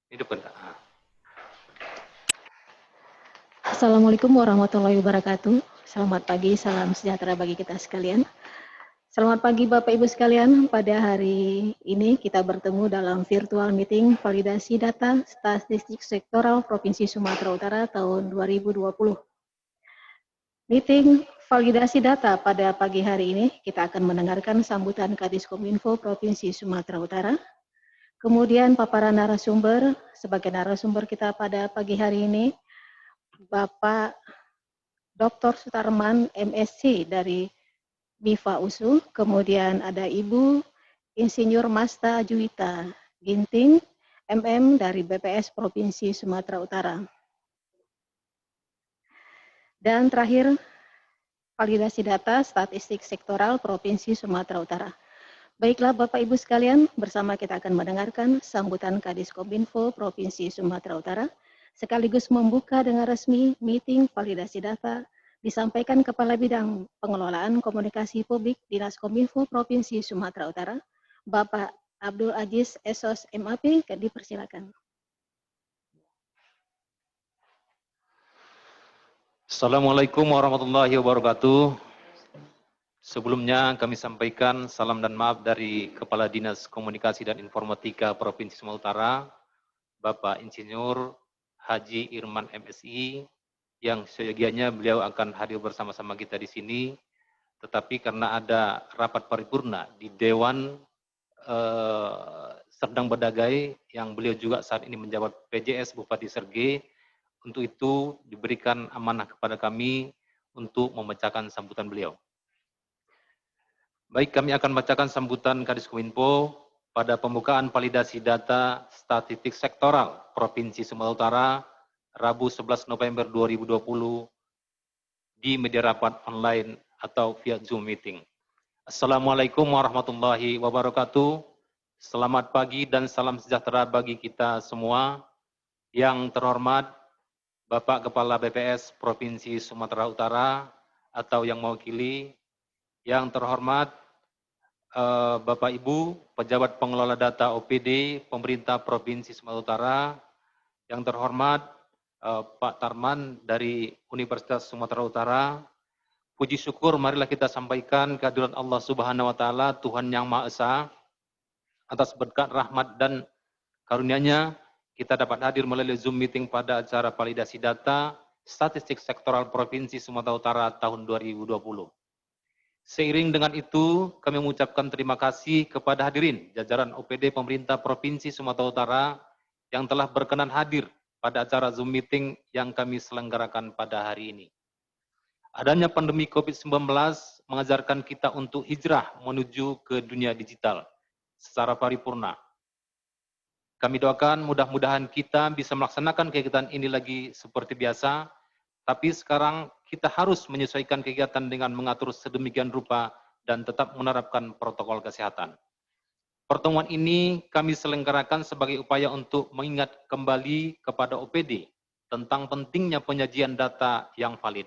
Hidup benda. Assalamualaikum warahmatullahi wabarakatuh. Selamat pagi, salam sejahtera bagi kita sekalian. Selamat pagi Bapak Ibu sekalian, pada hari ini kita bertemu dalam virtual meeting validasi data statistik sektoral Provinsi Sumatera Utara tahun 2020. Meeting validasi data pada pagi hari ini kita akan mendengarkan sambutan Kadiskominfo Provinsi Sumatera Utara. Kemudian paparan narasumber, sebagai narasumber kita pada pagi hari ini, Bapak Dr. Sutarman MSc dari MIFA USU, kemudian ada Ibu Insinyur Masta Juwita Ginting, MM dari BPS Provinsi Sumatera Utara. Dan terakhir, validasi data statistik sektoral Provinsi Sumatera Utara. Baiklah Bapak Ibu sekalian, bersama kita akan mendengarkan sambutan Kadiskominfo Provinsi Sumatera Utara, sekaligus membuka dengan resmi meeting validasi data disampaikan Kepala Bidang Pengelolaan Komunikasi Publik Dinas Kominfo Provinsi Sumatera Utara, Bapak Abdul Aziz Esos MAP, dipersilakan. Assalamualaikum warahmatullahi wabarakatuh. Sebelumnya kami sampaikan salam dan maaf dari Kepala Dinas Komunikasi dan Informatika Provinsi Sumatera Utara, Bapak Insinyur Haji Irman MSI, yang seyogianya beliau akan hadir bersama-sama kita di sini, tetapi karena ada rapat paripurna di Dewan Serdang Bedagai yang beliau juga saat ini menjabat PJS Bupati Srege, untuk itu diberikan amanah kepada kami untuk membacakan sambutan beliau. Baik, kami akan bacakan sambutan Kadiskominfo pada pembukaan validasi data statistik sektoral Provinsi Sumatera Utara, Rabu 11 November 2020 di media rapat online atau via Zoom meeting. Assalamualaikum warahmatullahi wabarakatuh. Selamat pagi dan salam sejahtera bagi kita semua. Yang terhormat Bapak Kepala BPS Provinsi Sumatera Utara atau yang mewakili, yang terhormat Bapak Ibu pejabat pengelola data OPD pemerintah Provinsi Sumatera Utara, yang terhormat Pak Tarman dari Universitas Sumatera Utara. Puji syukur marilah kita sampaikan kehadiran Allah Subhanahu wa taala, Tuhan yang Maha Esa, atas berkat rahmat dan karunia-Nya kita dapat hadir melalui Zoom meeting pada acara validasi data statistik sektoral Provinsi Sumatera Utara tahun 2020. Seiring dengan itu, kami mengucapkan terima kasih kepada hadirin jajaran OPD pemerintah Provinsi Sumatera Utara yang telah berkenan hadir pada acara Zoom meeting yang kami selenggarakan pada hari ini. Adanya pandemi COVID-19 mengajarkan kita untuk hijrah menuju ke dunia digital secara paripurna. Kami doakan mudah-mudahan kita bisa melaksanakan kegiatan ini lagi seperti biasa, tapi sekarang kita harus menyesuaikan kegiatan dengan mengatur sedemikian rupa dan tetap menerapkan protokol kesehatan. Pertemuan ini kami selenggarakan sebagai upaya untuk mengingat kembali kepada OPD tentang pentingnya penyajian data yang valid,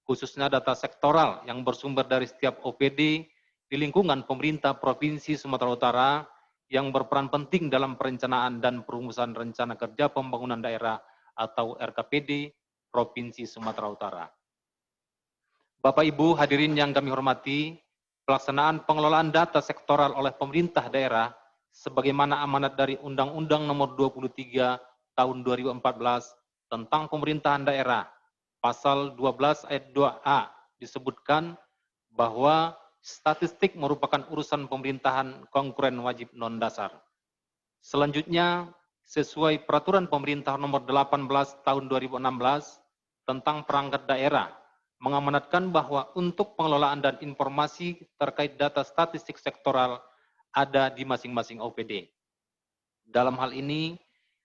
khususnya data sektoral yang bersumber dari setiap OPD di lingkungan pemerintah Provinsi Sumatera Utara yang berperan penting dalam perencanaan dan perumusan rencana kerja pembangunan daerah atau RKPD Provinsi Sumatera Utara. Bapak Ibu hadirin yang kami hormati, pelaksanaan pengelolaan data sektoral oleh pemerintah daerah sebagaimana amanat dari Undang-Undang Nomor 23 Tahun 2014 tentang Pemerintahan Daerah, Pasal 12 ayat 2A disebutkan bahwa statistik merupakan urusan pemerintahan konkuren wajib non-dasar. Selanjutnya, sesuai Peraturan Pemerintah Nomor 18 Tahun 2016 tentang perangkat daerah, mengamanatkan bahwa untuk pengelolaan dan informasi terkait data statistik sektoral ada di masing-masing OPD. Dalam hal ini,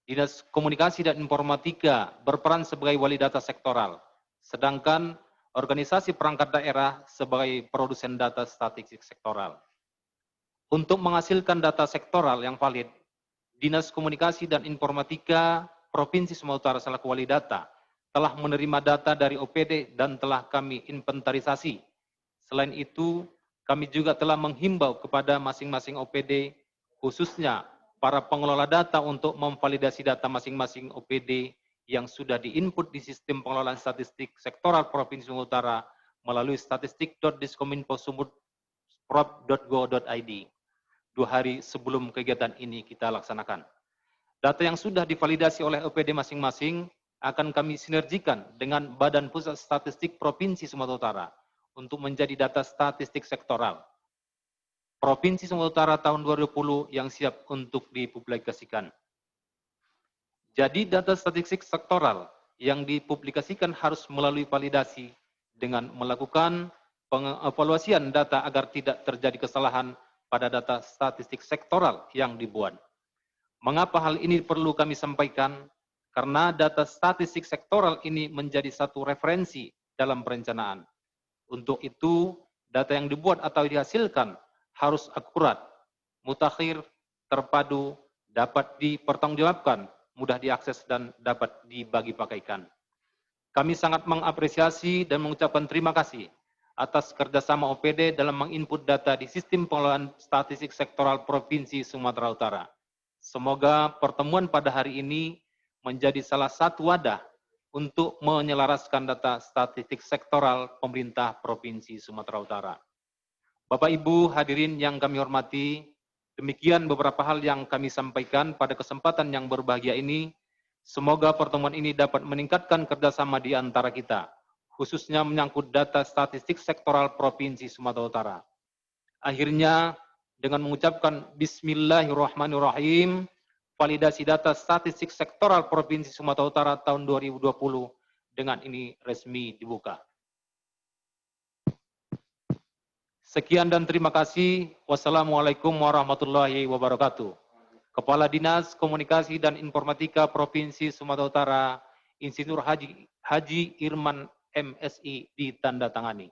Dinas Komunikasi dan Informatika berperan sebagai wali data sektoral, sedangkan organisasi perangkat daerah sebagai produsen data statistik sektoral. Untuk menghasilkan data sektoral yang valid, Dinas Komunikasi dan Informatika Provinsi Sumatera Utara selaku wali data telah menerima data dari OPD dan telah kami inventarisasi. Selain itu, kami juga telah menghimbau kepada masing-masing OPD, khususnya para pengelola data untuk memvalidasi data masing-masing OPD yang sudah diinput di sistem pengelolaan statistik sektoral Provinsi Sumatera Utara melalui statistik.discominfo.sumut.prop.go.id 2 hari sebelum kegiatan ini kita laksanakan. Data yang sudah divalidasi oleh OPD masing-masing akan kami sinergikan dengan Badan Pusat Statistik Provinsi Sumatera Utara untuk menjadi data statistik sektoral Provinsi Sumatera Utara tahun 2020 yang siap untuk dipublikasikan. Jadi data statistik sektoral yang dipublikasikan harus melalui validasi dengan melakukan pengevaluasian data agar tidak terjadi kesalahan pada data statistik sektoral yang dibuat. Mengapa hal ini perlu kami sampaikan? Karena data statistik sektoral ini menjadi satu referensi dalam perencanaan. Untuk itu, data yang dibuat atau dihasilkan harus akurat, mutakhir, terpadu, dapat dipertanggungjawabkan, mudah diakses, dan dapat dibagi pakaikan. Kami sangat mengapresiasi dan mengucapkan terima kasih atas kerjasama OPD dalam menginput data di Sistem Pengelolaan Statistik Sektoral Provinsi Sumatera Utara. Semoga pertemuan pada hari ini menjadi salah satu wadah untuk menyelaraskan data statistik sektoral pemerintah Provinsi Sumatera Utara. Bapak Ibu hadirin yang kami hormati, demikian beberapa hal yang kami sampaikan pada kesempatan yang berbahagia ini. Semoga pertemuan ini dapat meningkatkan kerjasama di antara kita, khususnya menyangkut data statistik sektoral Provinsi Sumatera Utara. Akhirnya, dengan mengucapkan Bismillahirrahmanirrahim, validasi data statistik sektoral Provinsi Sumatera Utara tahun 2020 dengan ini resmi dibuka. Sekian dan terima kasih. Wassalamualaikum warahmatullahi wabarakatuh. Kepala Dinas Komunikasi dan Informatika Provinsi Sumatera Utara, Insinyur Haji Irman MSI ditandatangani.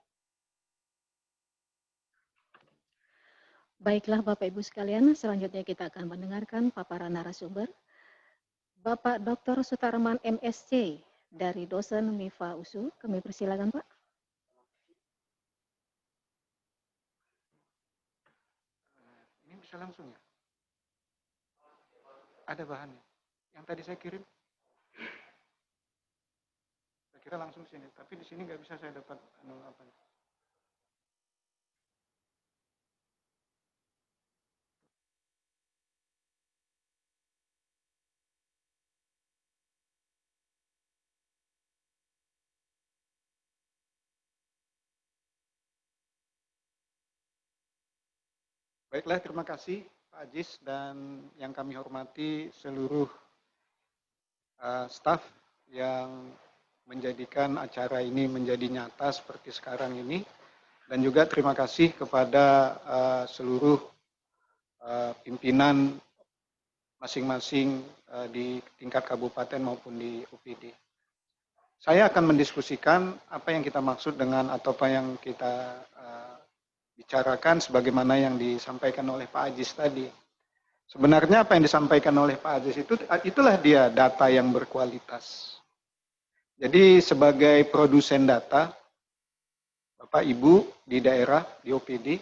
Baiklah Bapak Ibu sekalian, selanjutnya kita akan mendengarkan paparan narasumber. Bapak Dr. Sutarman MSc dari dosen MIFA USU, kami persilakan Pak. Ini bisa langsung ya? Ada bahannya. Yang tadi saya kirim. Saya kira langsung sini, tapi di sini nggak bisa saya dapat apa. Baiklah, terima kasih Pak Ajis dan yang kami hormati seluruh staf yang menjadikan acara ini menjadi nyata seperti sekarang ini, dan juga terima kasih kepada seluruh pimpinan masing-masing di tingkat kabupaten maupun di UPD. Saya akan mendiskusikan apa yang kita maksud dengan atau apa yang kita bicarakan sebagaimana yang disampaikan oleh Pak Ajis tadi. Sebenarnya apa yang disampaikan oleh Pak Ajis itulah dia data yang berkualitas. Jadi sebagai produsen data, Bapak Ibu di daerah, di OPD,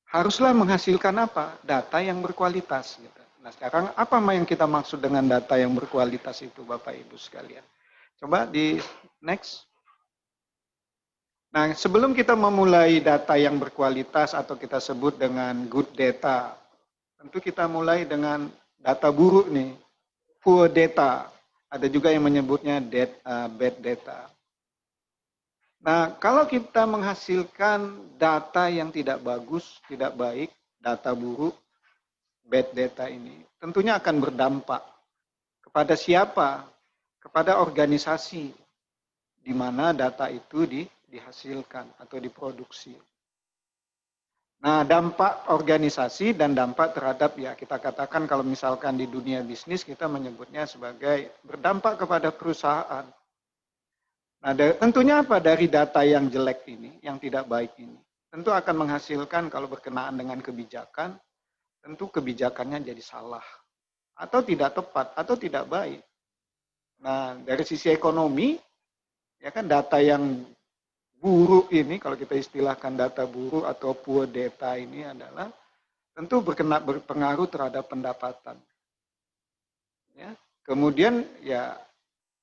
haruslah menghasilkan apa? Data yang berkualitas. Gitu. Nah sekarang apa yang kita maksud dengan data yang berkualitas itu Bapak Ibu sekalian? Coba di next. Nah, sebelum kita memulai data yang berkualitas atau kita sebut dengan good data, tentu kita mulai dengan data buruk nih, poor data. Ada juga yang menyebutnya bad data. Nah, kalau kita menghasilkan data yang tidak bagus, tidak baik, data buruk, bad data ini, tentunya akan berdampak kepada siapa? Kepada organisasi di mana data itu dihasilkan atau diproduksi. Nah, dampak organisasi dan dampak terhadap, ya kita katakan kalau misalkan di dunia bisnis kita menyebutnya sebagai berdampak kepada perusahaan. Nah, tentunya apa dari data yang jelek ini, yang tidak baik ini, tentu akan menghasilkan kalau berkenaan dengan kebijakan, tentu kebijakannya jadi salah, atau tidak tepat, atau tidak baik. Nah, dari sisi ekonomi, ya kan data yang buruk ini, kalau kita istilahkan data buruk atau poor data ini adalah tentu berpengaruh terhadap pendapatan. Ya. Kemudian ya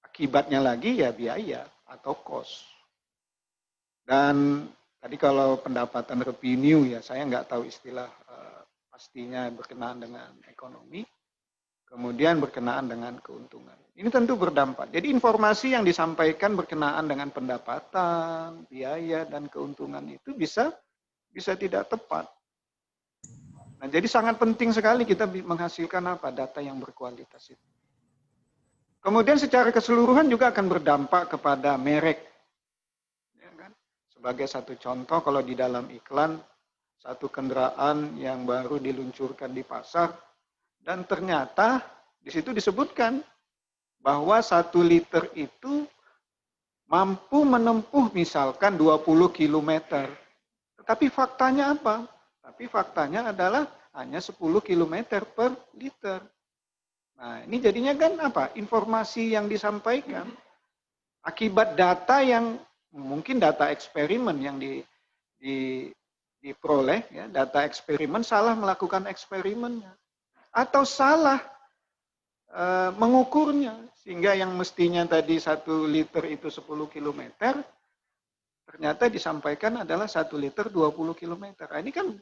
akibatnya lagi ya biaya atau cost. Dan tadi kalau pendapatan revenue ya saya nggak tahu istilah pastinya berkenaan dengan ekonomi, kemudian berkenaan dengan keuntungan. Ini tentu berdampak. Jadi informasi yang disampaikan berkenaan dengan pendapatan, biaya, dan keuntungan itu bisa tidak tepat. Nah, jadi sangat penting sekali kita menghasilkan apa? Data yang berkualitas itu. Kemudian secara keseluruhan juga akan berdampak kepada merek. Ya kan? Sebagai satu contoh, kalau di dalam iklan, satu kendaraan yang baru diluncurkan di pasar, dan ternyata di situ disebutkan bahwa 1 liter itu mampu menempuh misalkan 20 km. Tetapi faktanya apa? Tapi faktanya adalah hanya 10 km per liter. Nah, ini jadinya kan apa? Informasi yang disampaikan akibat data yang mungkin data eksperimen yang diperoleh, ya, data eksperimen salah melakukan eksperimennya atau salah mengukurnya sehingga yang mestinya tadi 1 liter itu 10 km ternyata disampaikan adalah 1 liter 20 km. Nah, ini kan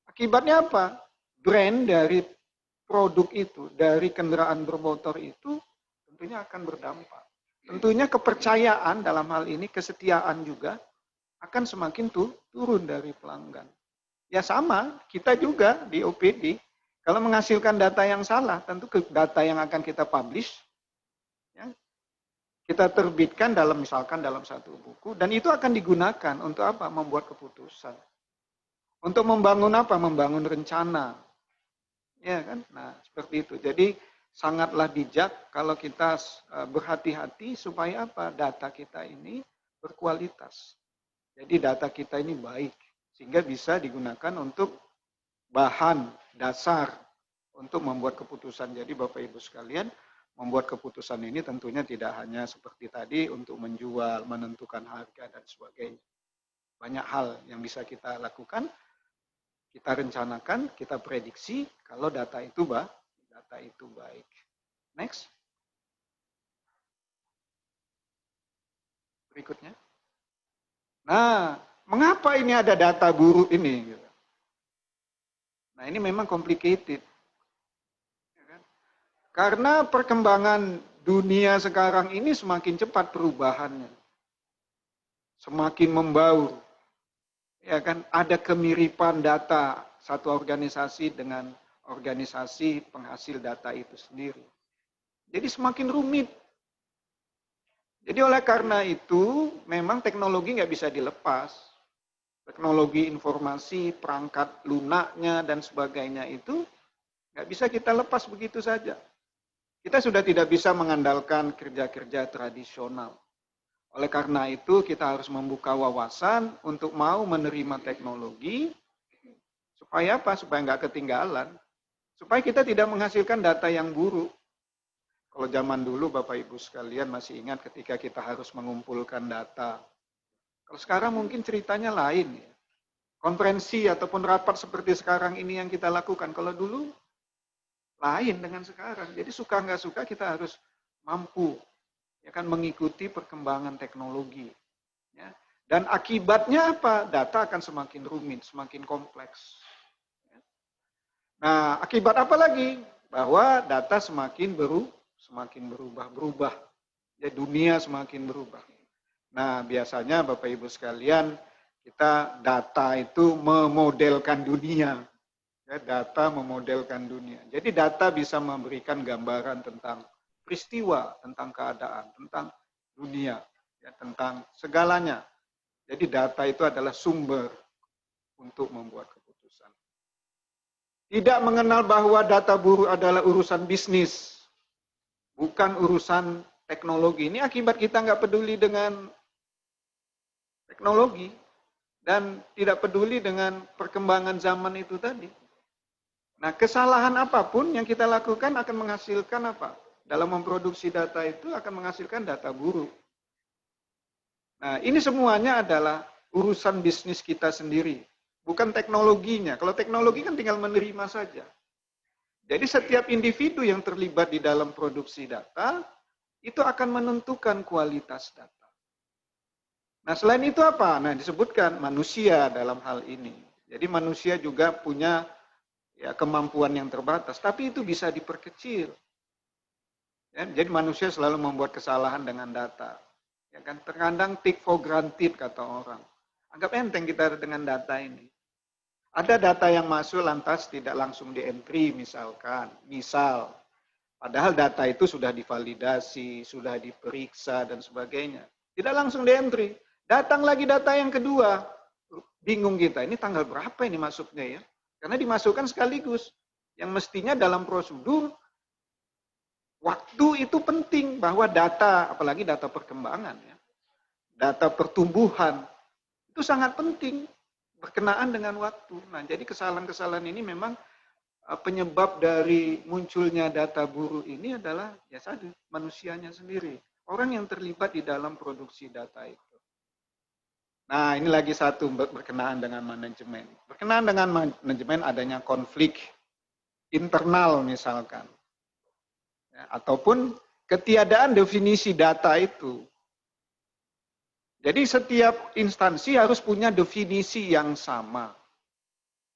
akibatnya apa? Brand dari produk itu, dari kendaraan bermotor itu tentunya akan berdampak. Tentunya kepercayaan dalam hal ini, kesetiaan juga akan semakin turun dari pelanggan. Ya sama, kita juga di OPD, kalau menghasilkan data yang salah, tentu data yang akan kita publish, ya, kita terbitkan misalkan dalam satu buku, dan itu akan digunakan untuk apa? Membuat keputusan. Untuk membangun apa? Membangun rencana. Ya kan? Nah, seperti itu. Jadi sangatlah bijak kalau kita berhati-hati supaya apa? Data kita ini berkualitas. Jadi data kita ini baik sehingga bisa digunakan untuk bahan dasar untuk membuat keputusan. Jadi Bapak Ibu sekalian, membuat keputusan ini tentunya tidak hanya seperti tadi untuk menjual, menentukan harga dan sebagainya. Banyak hal yang bisa kita lakukan. Kita rencanakan, kita prediksi kalau data itu baik. Next. Berikutnya. Nah, mengapa ini ada data buruk ini? Nah, ini memang complicated. Karena perkembangan dunia sekarang ini semakin cepat perubahannya. Semakin membaur. Ya kan, ada kemiripan data satu organisasi dengan organisasi penghasil data itu sendiri. Jadi semakin rumit. Jadi oleh karena itu, memang teknologi nggak bisa dilepas. Teknologi informasi, perangkat lunaknya, dan sebagainya itu nggak bisa kita lepas begitu saja. Kita sudah tidak bisa mengandalkan kerja-kerja tradisional. Oleh karena itu, kita harus membuka wawasan untuk mau menerima teknologi, supaya apa? Supaya nggak ketinggalan. Supaya kita tidak menghasilkan data yang buruk. Kalau zaman dulu, Bapak Ibu sekalian masih ingat ketika kita harus mengumpulkan data. Kalau sekarang mungkin ceritanya lain. Ya. Konferensi ataupun rapat seperti sekarang ini yang kita lakukan. Kalau dulu, lain dengan sekarang. Jadi suka nggak suka kita harus mampu ya kan mengikuti perkembangan teknologi. Ya. Dan akibatnya apa? Data akan semakin rumit, semakin kompleks. Ya. Nah, akibat apa lagi? Bahwa data semakin berubah-berubah. Ya, dunia semakin berubah. Nah, biasanya Bapak Ibu sekalian, kita data itu memodelkan dunia. Ya, data memodelkan dunia. Jadi data bisa memberikan gambaran tentang peristiwa, tentang keadaan, tentang dunia, ya, tentang segalanya. Jadi data itu adalah sumber untuk membuat keputusan. Tidak mengenal bahwa data buruk adalah urusan bisnis, bukan urusan teknologi. Ini akibat kita nggak peduli dengan teknologi dan tidak peduli dengan perkembangan zaman itu tadi. Nah, kesalahan apapun yang kita lakukan akan menghasilkan apa? Dalam memproduksi data itu akan menghasilkan data buruk. Nah, ini semuanya adalah urusan bisnis kita sendiri. bukan teknologinya. Kalau teknologi kan tinggal menerima saja. Jadi setiap individu yang terlibat di dalam produksi data, itu akan menentukan kualitas data. Nah, selain itu apa? Nah, disebutkan manusia dalam hal ini. Jadi manusia juga punya ya kemampuan yang terbatas, tapi itu bisa diperkecil. Ya, jadi manusia selalu membuat kesalahan dengan data. Ya kan, terkadang take for granted kata orang. Anggap enteng kita dengan data ini. Ada data yang masuk lantas tidak langsung di-entry misalkan. Misal, padahal data itu sudah divalidasi, sudah diperiksa dan sebagainya. Tidak langsung di-entry. Datang lagi data yang kedua. Bingung kita, ini tanggal berapa ini masuknya ya? Karena dimasukkan sekaligus. Yang mestinya dalam prosedur, waktu itu penting bahwa data, apalagi data perkembangan ya. Data pertumbuhan, itu sangat penting. Berkenaan dengan waktu. Nah, jadi kesalahan-kesalahan ini memang penyebab dari munculnya data buruk ini adalah ya tadi manusianya sendiri. Orang yang terlibat di dalam produksi data itu. Nah, ini lagi satu berkenaan dengan manajemen. Berkenaan dengan manajemen adanya konflik internal misalkan. Ya, ataupun ketiadaan definisi data itu. Jadi setiap instansi harus punya definisi yang sama.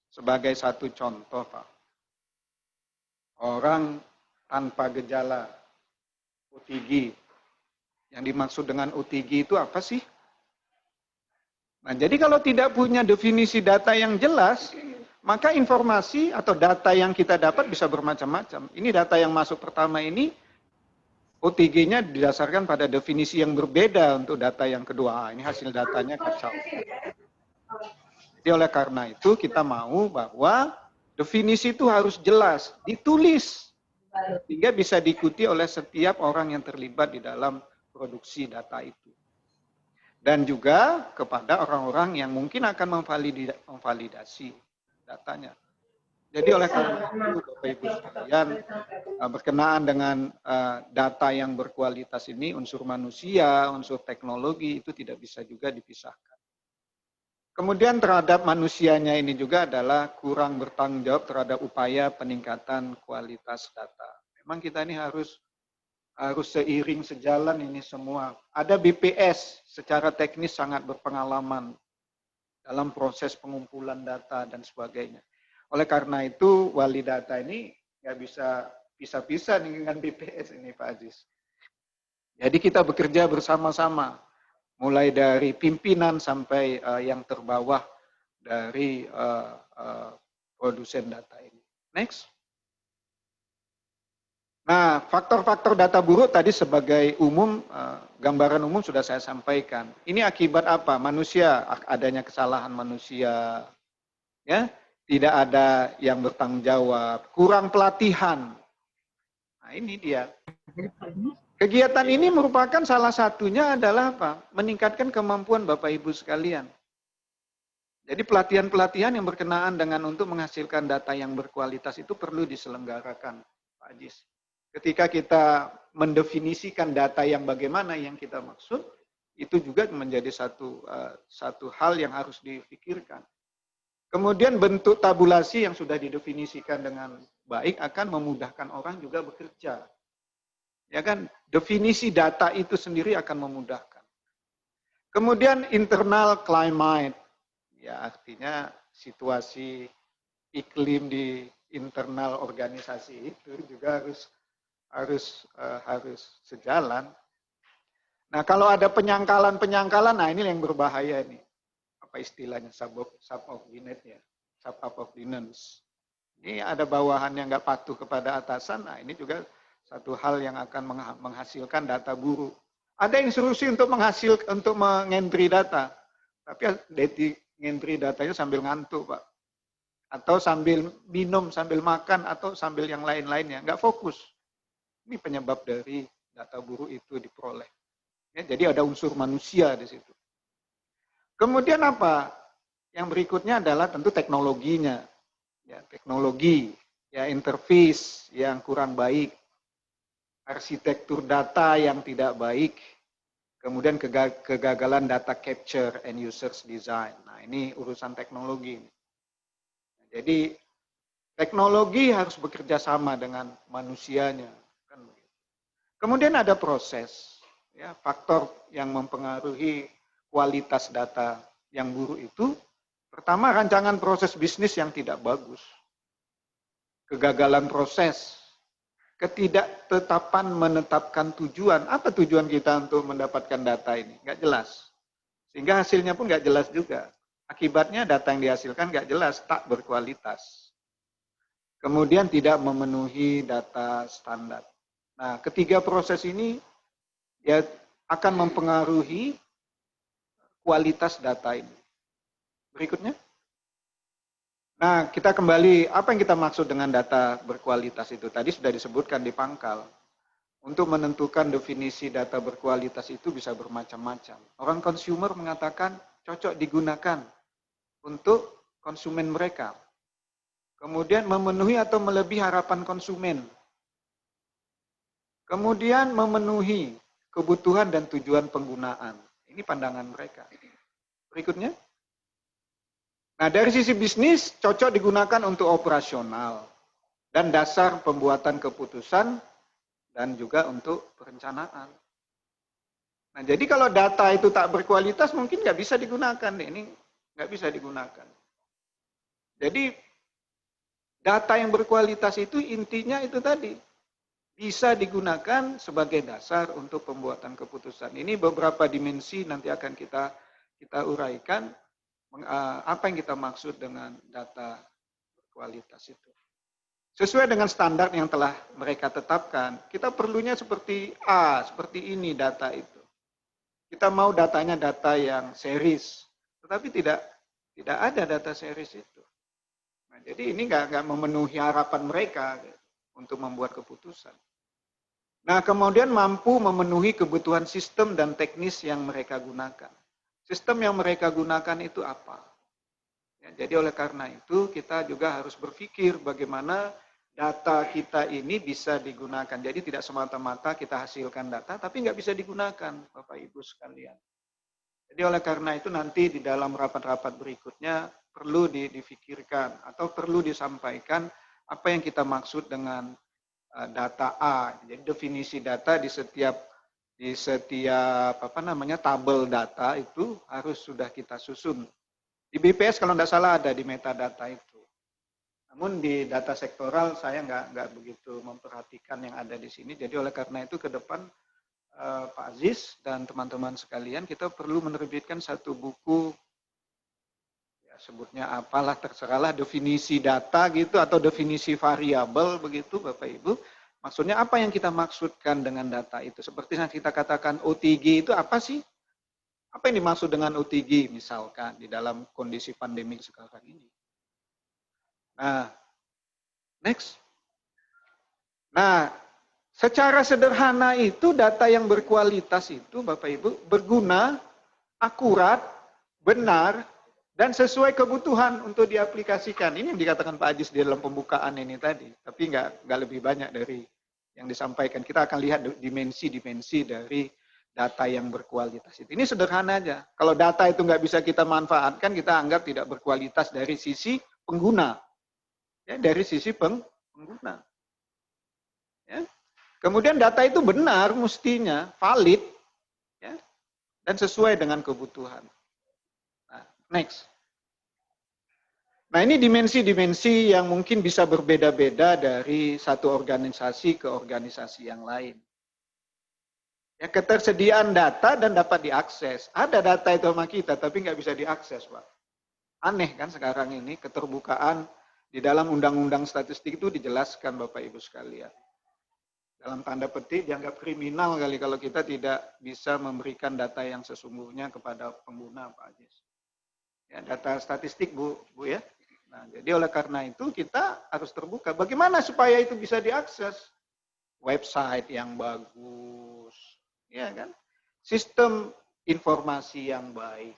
Sebagai satu contoh, Pak. Orang tanpa gejala OTG. Yang dimaksud dengan OTG itu apa sih? Nah, jadi kalau tidak punya definisi data yang jelas, maka informasi atau data yang kita dapat bisa bermacam-macam. Ini data yang masuk pertama ini, OTG-nya didasarkan pada definisi yang berbeda untuk data yang kedua. Ini hasil datanya kacau. Jadi oleh karena itu kita mau bahwa definisi itu harus jelas, ditulis, sehingga bisa diikuti oleh setiap orang yang terlibat di dalam produksi data itu. Dan juga kepada orang-orang yang mungkin akan memvalidasi datanya. Jadi oleh karena itu, Bapak Ibu sekalian, berkenaan dengan data yang berkualitas ini, unsur manusia, unsur teknologi itu tidak bisa juga dipisahkan. Kemudian terhadap manusianya ini juga adalah kurang bertanggung jawab terhadap upaya peningkatan kualitas data. Memang kita ini harus seiring sejalan ini semua. Ada BPS secara teknis sangat berpengalaman dalam proses pengumpulan data dan sebagainya. Oleh karena itu wali data ini nggak bisa pisah-pisah dengan BPS ini Pak Aziz. Jadi kita bekerja bersama-sama. Mulai dari pimpinan sampai yang terbawah dari produsen data ini. Next. Nah, faktor-faktor data buruk tadi sebagai umum, gambaran umum sudah saya sampaikan. Ini akibat apa? Manusia, adanya kesalahan manusia, ya, tidak ada yang bertanggung jawab, kurang pelatihan. Nah, ini dia. Kegiatan ini merupakan salah satunya adalah apa? Meningkatkan kemampuan Bapak Ibu sekalian. Jadi pelatihan-pelatihan yang berkenaan dengan untuk menghasilkan data yang berkualitas itu perlu diselenggarakan, Pak Ajis. Ketika kita mendefinisikan data yang bagaimana yang kita maksud, itu juga menjadi satu hal yang harus dipikirkan. Kemudian bentuk tabulasi yang sudah didefinisikan dengan baik akan memudahkan orang juga bekerja. Ya kan, definisi data itu sendiri akan memudahkan. Kemudian internal climate, ya artinya situasi iklim di internal organisasi itu juga harus sejalan. Nah, kalau ada penyangkalan, nah ini yang berbahaya nih. Apa istilahnya subordinate ya, subordinates. Ini ada bawahan yang nggak patuh kepada atasan, nah ini juga satu hal yang akan menghasilkan data buruk. Ada instruksi untuk mengentry data, tapi ngentry datanya sambil ngantuk, Pak. Atau sambil minum, sambil makan, atau sambil yang lain-lainnya. Nggak fokus. Ini penyebab dari data buruk itu diperoleh. Ya, jadi ada unsur manusia di situ. Kemudian apa? Yang berikutnya adalah tentu teknologinya. Ya, teknologi, ya interface yang kurang baik, arsitektur data yang tidak baik, kemudian kegagalan data capture and users design. Nah, ini urusan teknologi. Jadi teknologi harus bekerja sama dengan manusianya. Kan begitu. Kemudian ada proses, ya, faktor yang mempengaruhi kualitas data yang buruk itu. Pertama, rancangan proses bisnis yang tidak bagus, kegagalan proses, ketidaktetapan menetapkan tujuan. Apa tujuan kita untuk mendapatkan data ini? Nggak jelas. Sehingga hasilnya pun nggak jelas juga. Akibatnya data yang dihasilkan nggak jelas, tak berkualitas. Kemudian tidak memenuhi data standar. Nah, ketiga proses ini ya akan mempengaruhi kualitas data ini. Berikutnya. Nah, kita kembali, apa yang kita maksud dengan data berkualitas itu? Tadi sudah disebutkan di pangkal. Untuk menentukan definisi data berkualitas itu bisa bermacam-macam. Orang consumer mengatakan cocok digunakan untuk konsumen mereka. Kemudian memenuhi atau melebihi harapan konsumen. Kemudian memenuhi kebutuhan dan tujuan penggunaan. Ini pandangan mereka. Berikutnya. Nah, dari sisi bisnis, cocok digunakan untuk operasional dan dasar pembuatan keputusan dan juga untuk perencanaan. Nah, jadi kalau data itu tak berkualitas, mungkin nggak bisa digunakan. Ini nggak bisa digunakan. Jadi, data yang berkualitas itu intinya itu tadi, bisa digunakan sebagai dasar untuk pembuatan keputusan. Ini beberapa dimensi nanti akan kita uraikan apa yang kita maksud dengan data berkualitas itu. Sesuai dengan standar yang telah mereka tetapkan, kita perlunya seperti A, seperti ini data itu. Kita mau datanya data yang series, tetapi tidak ada data series itu. Nah, jadi ini nggak memenuhi harapan mereka untuk membuat keputusan. Nah, kemudian mampu memenuhi kebutuhan sistem dan teknis yang mereka gunakan. Sistem yang mereka gunakan itu apa? Ya, jadi oleh karena itu kita juga harus berpikir bagaimana data kita ini bisa digunakan. Jadi tidak semata-mata kita hasilkan data, tapi nggak bisa digunakan, Bapak Ibu sekalian. Jadi oleh karena itu nanti di dalam rapat-rapat berikutnya perlu difikirkan atau perlu disampaikan apa yang kita maksud dengan data A. Jadi definisi data di setiap tabel data itu harus sudah kita susun. Di BPS kalau tidak salah ada di metadata itu. Namun di data sektoral saya nggak begitu memperhatikan yang ada di sini. Jadi oleh karena itu ke depan Pak Aziz dan teman-teman sekalian, kita perlu menerbitkan satu buku, ya sebutnya apalah, terserahlah, definisi data gitu, atau definisi variabel begitu Bapak Ibu. Maksudnya apa yang kita maksudkan dengan data itu? Seperti yang kita katakan OTG itu apa sih? Apa yang dimaksud dengan OTG misalkan di dalam kondisi pandemi sekarang ini? Nah, next. Nah, secara sederhana itu data yang berkualitas itu Bapak Ibu berguna, akurat, benar, dan sesuai kebutuhan untuk diaplikasikan. Ini yang dikatakan Pak Ajis di dalam pembukaan ini tadi. Tapi nggak lebih banyak dari yang disampaikan. Kita akan lihat dimensi-dimensi dari data yang berkualitas itu. Ini sederhana aja. Kalau data itu nggak bisa kita manfaatkan, kita anggap tidak berkualitas dari sisi pengguna. Ya, dari sisi pengguna. Ya. Kemudian data itu benar, mestinya valid, ya, dan sesuai dengan kebutuhan. Nah, next. Nah, ini dimensi-dimensi yang mungkin bisa berbeda-beda dari satu organisasi ke organisasi yang lain. Ya, ketersediaan data dan dapat diakses. Ada data itu sama kita, tapi nggak bisa diakses, Pak. Aneh kan sekarang ini, keterbukaan di dalam undang-undang statistik itu dijelaskan, Bapak Ibu sekalian. Dalam tanda petik dianggap kriminal kali kalau kita tidak bisa memberikan data yang sesungguhnya kepada pengguna, Pak Ajis. Ya, data statistik Bu ya. Nah, jadi oleh karena itu kita harus terbuka. Bagaimana supaya itu bisa diakses? Website yang bagus, ya kan? Sistem informasi yang baik.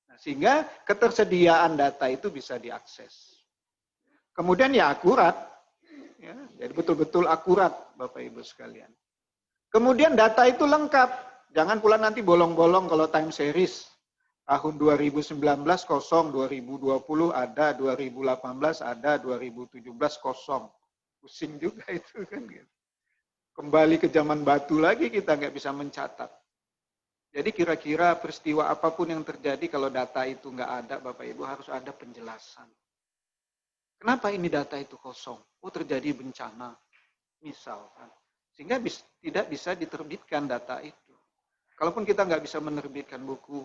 Nah, sehingga ketersediaan data itu bisa diakses. Kemudian ya akurat. Ya, jadi betul-betul akurat Bapak Ibu sekalian. Kemudian data itu lengkap. Jangan pula nanti bolong-bolong kalau time series. Tahun 2019 kosong, 2020 ada, 2018 ada, 2017 kosong. Pusing juga itu kan. Kembali ke zaman batu lagi kita nggak bisa mencatat. Jadi kira-kira peristiwa apapun yang terjadi kalau data itu nggak ada, Bapak Ibu harus ada penjelasan. Kenapa ini data itu kosong? Oh terjadi bencana, misalkan. Sehingga tidak bisa diterbitkan data itu. Kalaupun kita nggak bisa menerbitkan buku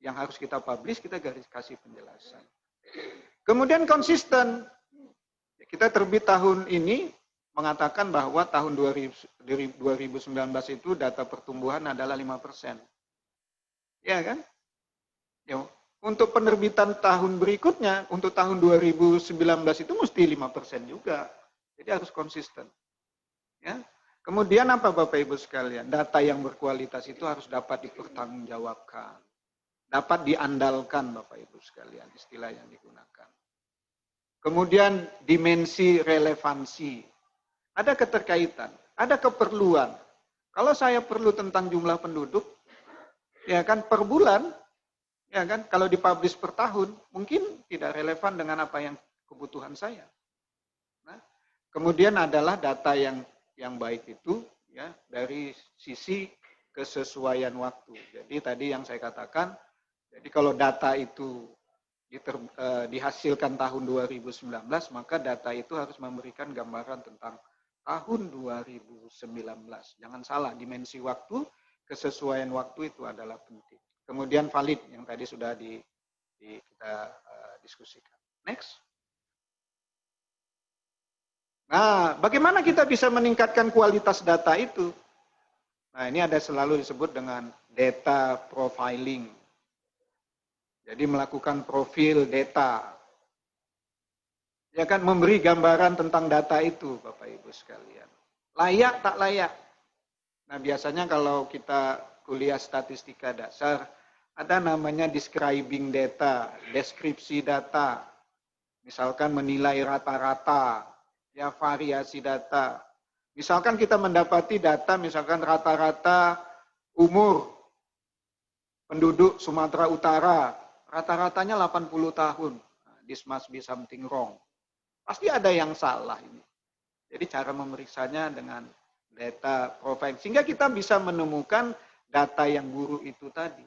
yang harus kita publish, kita garis kasih penjelasan. Kemudian konsisten. Kita terbit tahun ini mengatakan bahwa tahun 2019 itu data pertumbuhan adalah 5%. Ya kan? Ya, untuk penerbitan tahun berikutnya, untuk tahun 2019 itu mesti 5% juga. Jadi harus konsisten. Ya. Kemudian apa Bapak Ibu sekalian? Data yang berkualitas itu harus dapat dipertanggungjawabkan. Dapat diandalkan Bapak Ibu sekalian, istilah yang digunakan. Kemudian dimensi relevansi. Ada keterkaitan, ada keperluan. Kalau saya perlu tentang jumlah penduduk, ya kan per bulan, ya kan kalau dipublish per tahun, mungkin tidak relevan dengan apa yang kebutuhan saya. Nah, kemudian adalah data yang baik itu ya dari sisi kesesuaian waktu. Jadi tadi yang saya katakan, jadi kalau data itu dihasilkan tahun 2019, maka data itu harus memberikan gambaran tentang tahun 2019. Jangan salah, dimensi waktu, kesesuaian waktu itu adalah penting. Kemudian valid, yang tadi sudah kita diskusikan. Next. Nah, bagaimana kita bisa meningkatkan kualitas data itu? Nah, ini ada selalu disebut dengan data profiling. Jadi melakukan profil data. Ya kan, memberi gambaran tentang data itu, Bapak Ibu sekalian. Layak tak layak. Nah, biasanya kalau kita kuliah statistika dasar, ada namanya describing data, deskripsi data. Misalkan menilai rata-rata, ya variasi data. Misalkan kita mendapati data, misalkan rata-rata umur penduduk Sumatera Utara, rata-ratanya 80 tahun. This must be something wrong. Pasti ada yang salah ini. Jadi cara memeriksanya dengan data profiling. Sehingga kita bisa menemukan data yang buruk itu tadi.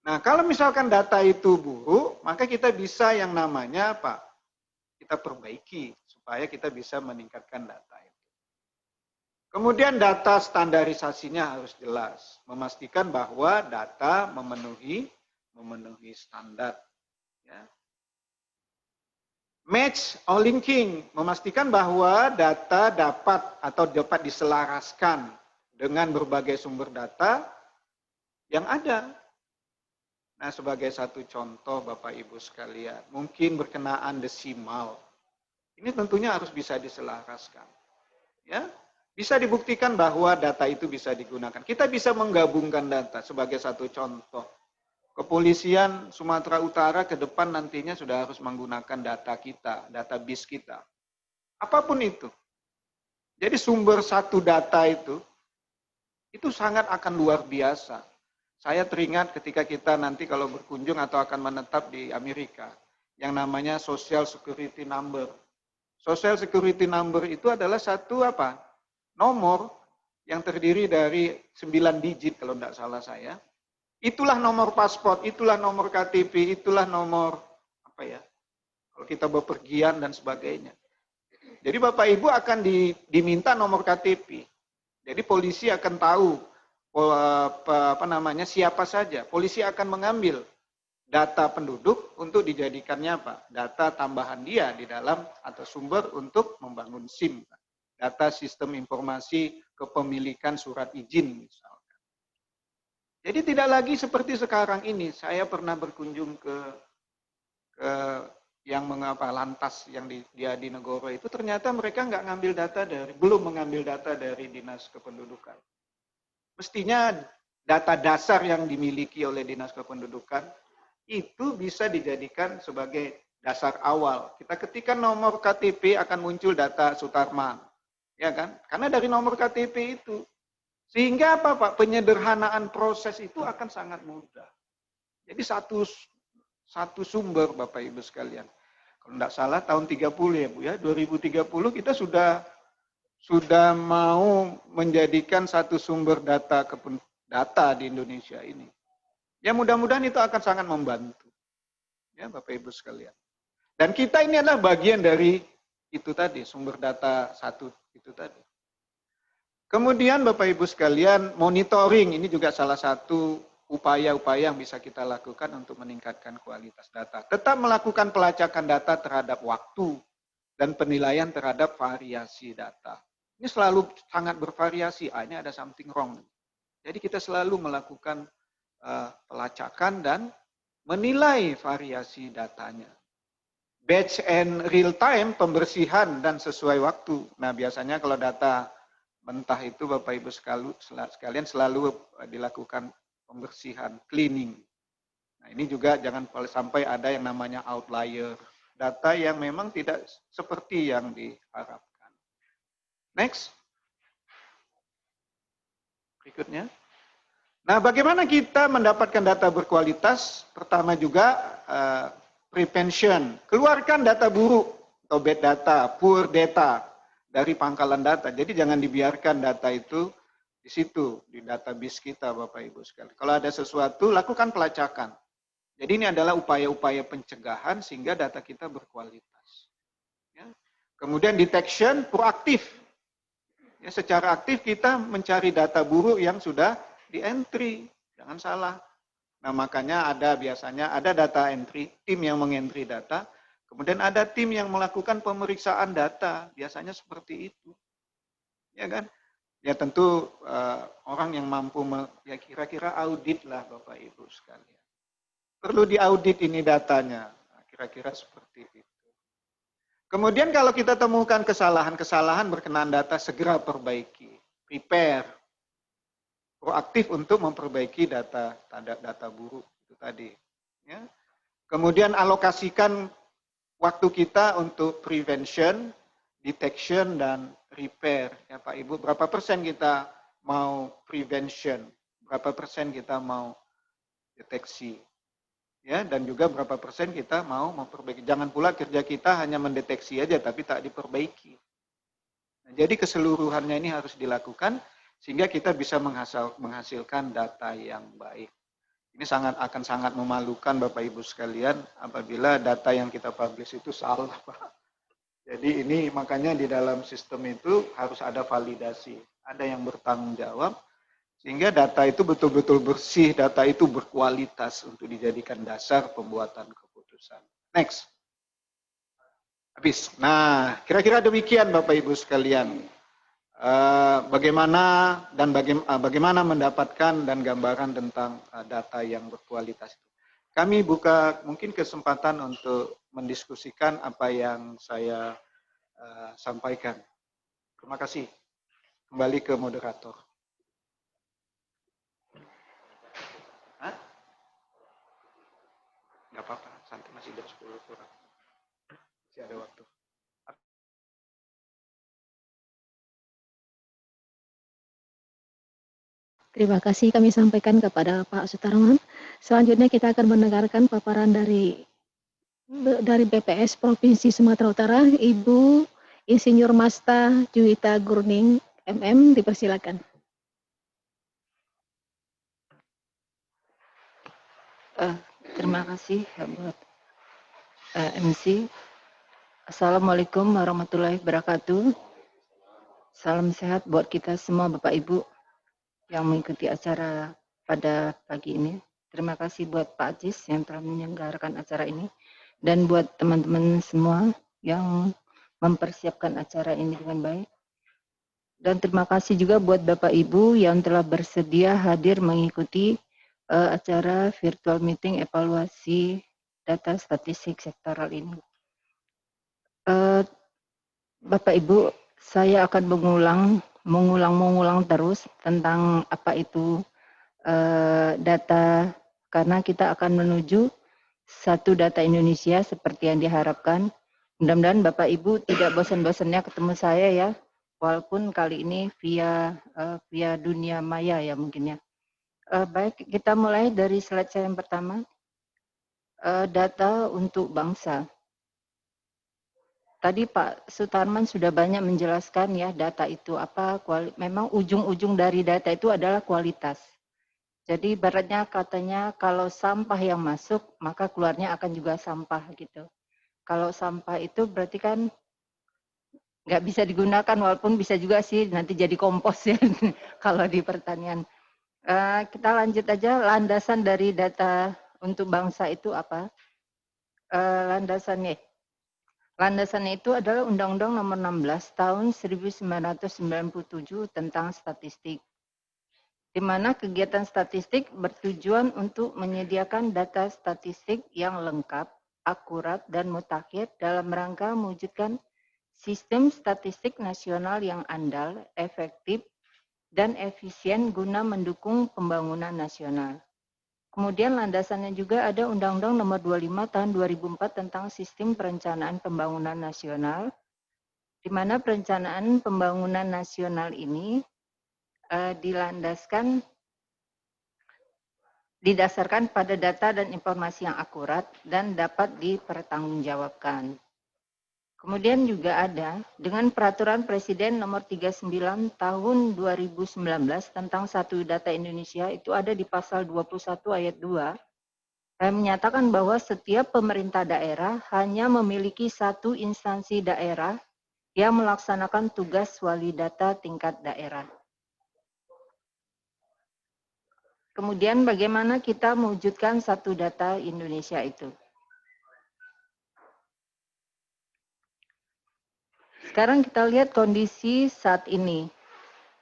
Nah, kalau misalkan data itu buruk, maka kita bisa yang namanya apa? Kita perbaiki supaya kita bisa meningkatkan data itu. Kemudian data standarisasinya harus jelas. Memastikan bahwa data memenuhi standar. Ya. Match or linking, memastikan bahwa data dapat diselaraskan dengan berbagai sumber data yang ada. Nah, sebagai satu contoh Bapak Ibu sekalian, mungkin berkenaan desimal. Ini tentunya harus bisa diselaraskan. Ya, bisa dibuktikan bahwa data itu bisa digunakan. Kita bisa menggabungkan data sebagai satu contoh. Kepolisian Sumatera Utara ke depan nantinya sudah harus menggunakan data kita, data BIS kita. Apapun itu. Jadi sumber satu data itu sangat akan luar biasa. Saya teringat ketika kita nanti kalau berkunjung atau akan menetap di Amerika, yang namanya Social Security Number. Social Security Number itu adalah satu apa? Nomor yang terdiri dari 9 digit kalau tidak salah saya. Itulah nomor paspor, itulah nomor KTP, itulah nomor apa ya? Kalau kita bepergian dan sebagainya. Jadi Bapak Ibu akan diminta nomor KTP. Jadi polisi akan tahu siapa saja. Polisi akan mengambil data penduduk untuk dijadikannya apa? Data tambahan dia di dalam atau sumber untuk membangun SIM. Data sistem informasi kepemilikan surat izin misalnya. Jadi tidak lagi seperti sekarang ini. Saya pernah berkunjung ke yang mengapa lantas yang dia di Negoro itu ternyata mereka belum mengambil data dari Dinas Kependudukan. Mestinya data dasar yang dimiliki oleh Dinas Kependudukan itu bisa dijadikan sebagai dasar awal. Kita ketikkan nomor KTP akan muncul data Sutarman, ya kan? Karena dari nomor KTP itu. Sehingga apa Pak? Penyederhanaan proses itu akan sangat mudah. Jadi satu sumber Bapak Ibu sekalian. Kalau tidak salah tahun 30 ya Bu ya, 2030 kita sudah mau menjadikan satu sumber data di Indonesia ini. Ya mudah-mudahan itu akan sangat membantu. Ya Bapak Ibu sekalian. Dan kita ini adalah bagian dari itu tadi, sumber data satu itu tadi. Kemudian Bapak Ibu sekalian, monitoring ini juga salah satu upaya-upaya yang bisa kita lakukan untuk meningkatkan kualitas data. Tetap melakukan pelacakan data terhadap waktu dan penilaian terhadap variasi data. Ini selalu sangat bervariasi, ini ada something wrong. Jadi kita selalu melakukan pelacakan dan menilai variasi datanya. Batch and real time, pembersihan dan sesuai waktu. Nah biasanya kalau data mentah itu Bapak Ibu sekalian selalu dilakukan pembersihan, cleaning. Nah ini juga jangan sampai ada yang namanya outlier. Data yang memang tidak seperti yang diharapkan. Next. Berikutnya. Nah bagaimana kita mendapatkan data berkualitas? Pertama juga prevention. Keluarkan data buruk atau bad data, poor data dari pangkalan data. Jadi jangan dibiarkan data itu di situ, di database kita Bapak Ibu sekalian. Kalau ada sesuatu, lakukan pelacakan. Jadi ini adalah upaya-upaya pencegahan sehingga data kita berkualitas. Ya. Kemudian detection, proaktif. Ya, secara aktif kita mencari data buruk yang sudah di-entry. Jangan salah. Nah makanya biasanya ada data entry, tim yang mengentry data, kemudian ada tim yang melakukan pemeriksaan data, biasanya seperti itu. Ya kan? Ya tentu orang yang mampu, ya kira-kira audit lah Bapak Ibu sekalian. Perlu diaudit ini datanya, kira-kira seperti itu. Kemudian kalau kita temukan kesalahan-kesalahan berkenaan data, segera perbaiki, prepare, proaktif untuk memperbaiki data buruk itu tadi. Ya. Kemudian alokasikan waktu kita untuk prevention, detection, dan repair. Ya Pak Ibu, berapa persen kita mau prevention, berapa persen kita mau deteksi. Ya, dan juga berapa persen kita mau memperbaiki. Jangan pula kerja kita hanya mendeteksi aja tapi tak diperbaiki. Nah, jadi keseluruhannya ini harus dilakukan sehingga kita bisa menghasilkan data yang baik. Ini akan sangat memalukan Bapak Ibu sekalian apabila data yang kita publish itu salah, Pak. Jadi ini makanya di dalam sistem itu harus ada validasi, ada yang bertanggung jawab sehingga data itu betul-betul bersih, data itu berkualitas untuk dijadikan dasar pembuatan keputusan. Next. Habis. Nah, kira-kira demikian Bapak Ibu sekalian. Bagaimana mendapatkan dan gambaran tentang data yang berkualitas itu. Kami buka mungkin kesempatan untuk mendiskusikan apa yang saya sampaikan. Terima kasih. Kembali ke moderator. Nggak apa-apa, santai, masih jam 10 kurang. Masih ada waktu. Terima kasih kami sampaikan kepada Pak Sutarman. Selanjutnya kita akan mendengarkan paparan dari BPS Provinsi Sumatera Utara, Ibu Insinyur Masta Juwita Gurning, MM, dipersilakan. Terima kasih buat MC. Assalamualaikum warahmatullahi wabarakatuh. Salam sehat buat kita semua Bapak Ibu yang mengikuti acara pada pagi ini. Terima kasih buat Pak Ajis yang telah menyelenggarakan acara ini dan buat teman-teman semua yang mempersiapkan acara ini dengan baik. Dan terima kasih juga buat Bapak Ibu yang telah bersedia hadir mengikuti acara virtual meeting evaluasi data statistik sektoral ini. Bapak Ibu, saya akan mengulang terus tentang apa itu data, karena kita akan menuju satu data Indonesia seperti yang diharapkan. Mudah-mudahan Bapak Ibu tidak bosan-bosannya ketemu saya ya, walaupun kali ini via dunia maya ya mungkin ya. Baik, kita mulai dari slide saya yang pertama. Data untuk bangsa. Tadi Pak Sutarman sudah banyak menjelaskan ya data itu apa, memang ujung-ujung dari data itu adalah kualitas. Jadi ibaratnya katanya kalau sampah yang masuk, maka keluarnya akan juga sampah gitu. Kalau sampah itu berarti kan nggak bisa digunakan, walaupun bisa juga sih nanti jadi kompos ya kalau di pertanian. Kita lanjut aja, landasan dari data untuk bangsa itu apa? Landasannya itu adalah Undang-Undang Nomor 16 Tahun 1997 tentang statistik, di mana kegiatan statistik bertujuan untuk menyediakan data statistik yang lengkap, akurat, dan mutakhir dalam rangka mewujudkan sistem statistik nasional yang andal, efektif, dan efisien guna mendukung pembangunan nasional. Kemudian landasannya juga ada Undang-Undang Nomor 25 Tahun 2004 tentang Sistem Perencanaan Pembangunan Nasional, di mana perencanaan pembangunan nasional ini didasarkan pada data dan informasi yang akurat dan dapat dipertanggungjawabkan. Kemudian juga ada dengan Peraturan Presiden Nomor 39 Tahun 2019 tentang Satu Data Indonesia, itu ada di pasal 21 ayat 2, menyatakan bahwa setiap pemerintah daerah hanya memiliki satu instansi daerah yang melaksanakan tugas wali data tingkat daerah. Kemudian bagaimana kita mewujudkan Satu Data Indonesia itu? Sekarang kita lihat kondisi saat ini.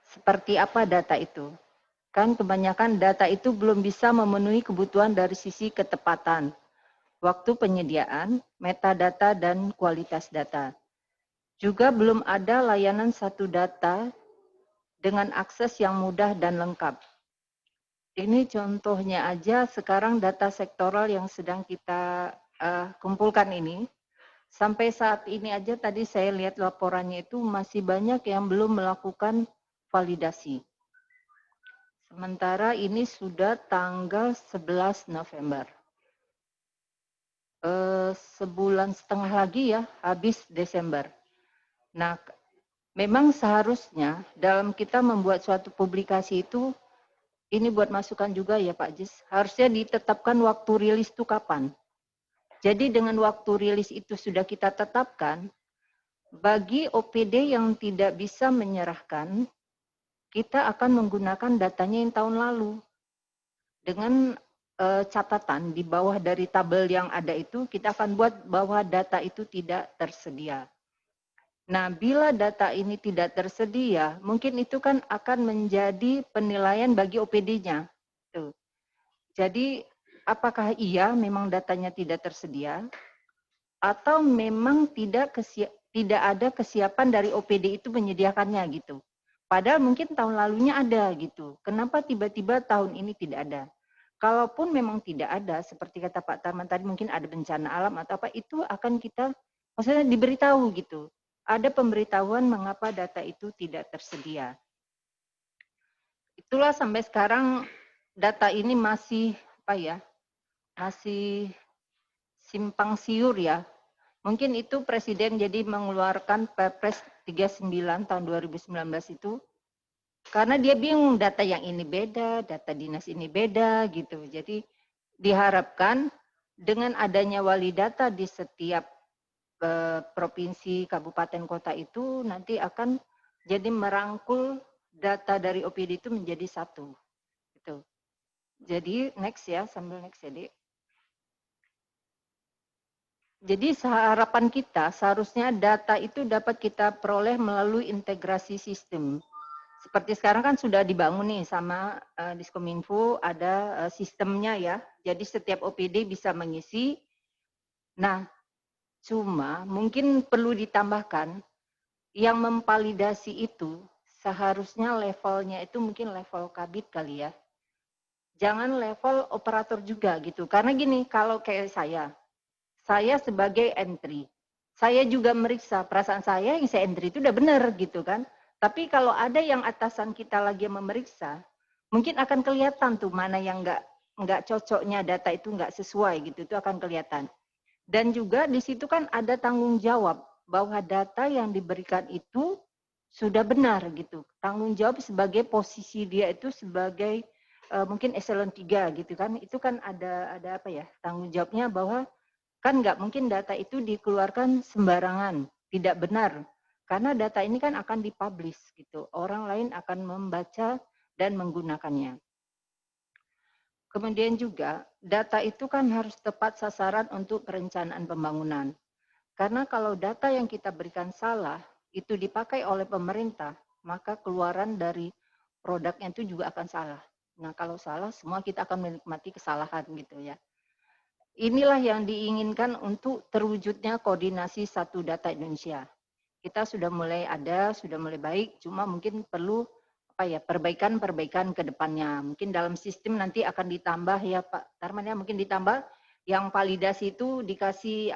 Seperti apa data itu? Kan kebanyakan data itu belum bisa memenuhi kebutuhan dari sisi ketepatan, waktu penyediaan, metadata, dan kualitas data. Juga belum ada layanan Satu Data dengan akses yang mudah dan lengkap. Ini contohnya aja sekarang data sektoral yang sedang kita kumpulkan ini. Sampai saat ini aja tadi saya lihat laporannya itu masih banyak yang belum melakukan validasi. Sementara ini sudah tanggal 11 November. Sebulan setengah lagi ya, habis Desember. Nah, memang seharusnya dalam kita membuat suatu publikasi itu, ini buat masukan juga ya Pak Jis, harusnya ditetapkan waktu rilis itu kapan. Jadi dengan waktu rilis itu sudah kita tetapkan, bagi OPD yang tidak bisa menyerahkan, kita akan menggunakan datanya yang tahun lalu. Dengan catatan di bawah dari tabel yang ada itu, kita akan buat bahwa data itu tidak tersedia. Nah, bila data ini tidak tersedia, mungkin itu kan akan menjadi penilaian bagi OPD-nya. Jadi, apakah iya memang datanya tidak tersedia, atau memang tidak ada kesiapan dari OPD itu menyediakannya gitu. Padahal mungkin tahun lalunya ada gitu. Kenapa tiba-tiba tahun ini tidak ada? Kalaupun memang tidak ada, seperti kata Pak Tarman tadi, mungkin ada bencana alam atau apa, itu akan kita, maksudnya diberitahu gitu. Ada pemberitahuan mengapa data itu tidak tersedia. Itulah sampai sekarang data ini masih masih simpang siur ya. Mungkin itu Presiden jadi mengeluarkan Perpres 39 tahun 2019 itu karena dia bingung data yang ini beda, data dinas ini beda gitu. Jadi diharapkan dengan adanya wali data di setiap provinsi, kabupaten, kota itu nanti akan jadi merangkul data dari OPD itu menjadi satu. Gitu. Jadi next ya, sambil next ya, Dek. Jadi harapan kita seharusnya data itu dapat kita peroleh melalui integrasi sistem. Seperti sekarang kan sudah dibangun nih sama Diskominfo, ada sistemnya ya. Jadi setiap OPD bisa mengisi. Nah, cuma mungkin perlu ditambahkan yang memvalidasi itu seharusnya levelnya itu mungkin level kabit kali ya. Jangan level operator juga gitu. Karena gini, kalau kayak saya sebagai entry, saya juga meriksa perasaan saya yang saya entry itu udah benar gitu kan. Tapi kalau ada yang atasan kita lagi yang memeriksa, mungkin akan kelihatan tuh mana yang nggak cocoknya data itu nggak sesuai gitu, itu akan kelihatan. Dan juga di situ kan ada tanggung jawab bahwa data yang diberikan itu sudah benar gitu. Tanggung jawab sebagai posisi dia itu sebagai mungkin eselon 3 gitu kan, itu kan ada apa ya, tanggung jawabnya bahwa kan nggak mungkin data itu dikeluarkan sembarangan, tidak benar. Karena data ini kan akan dipublish gitu, orang lain akan membaca dan menggunakannya. Kemudian juga data itu kan harus tepat sasaran untuk perencanaan pembangunan. Karena kalau data yang kita berikan salah, itu dipakai oleh pemerintah, maka keluaran dari produknya itu juga akan salah. Nah, kalau salah, semua kita akan menikmati kesalahan gitu ya. Inilah yang diinginkan untuk terwujudnya koordinasi satu data Indonesia. Kita sudah mulai ada, sudah mulai baik, cuma mungkin perlu perbaikan-perbaikan ke depannya. Mungkin dalam sistem nanti akan ditambah ya Pak Tarman ya, mungkin ditambah yang validasi itu dikasih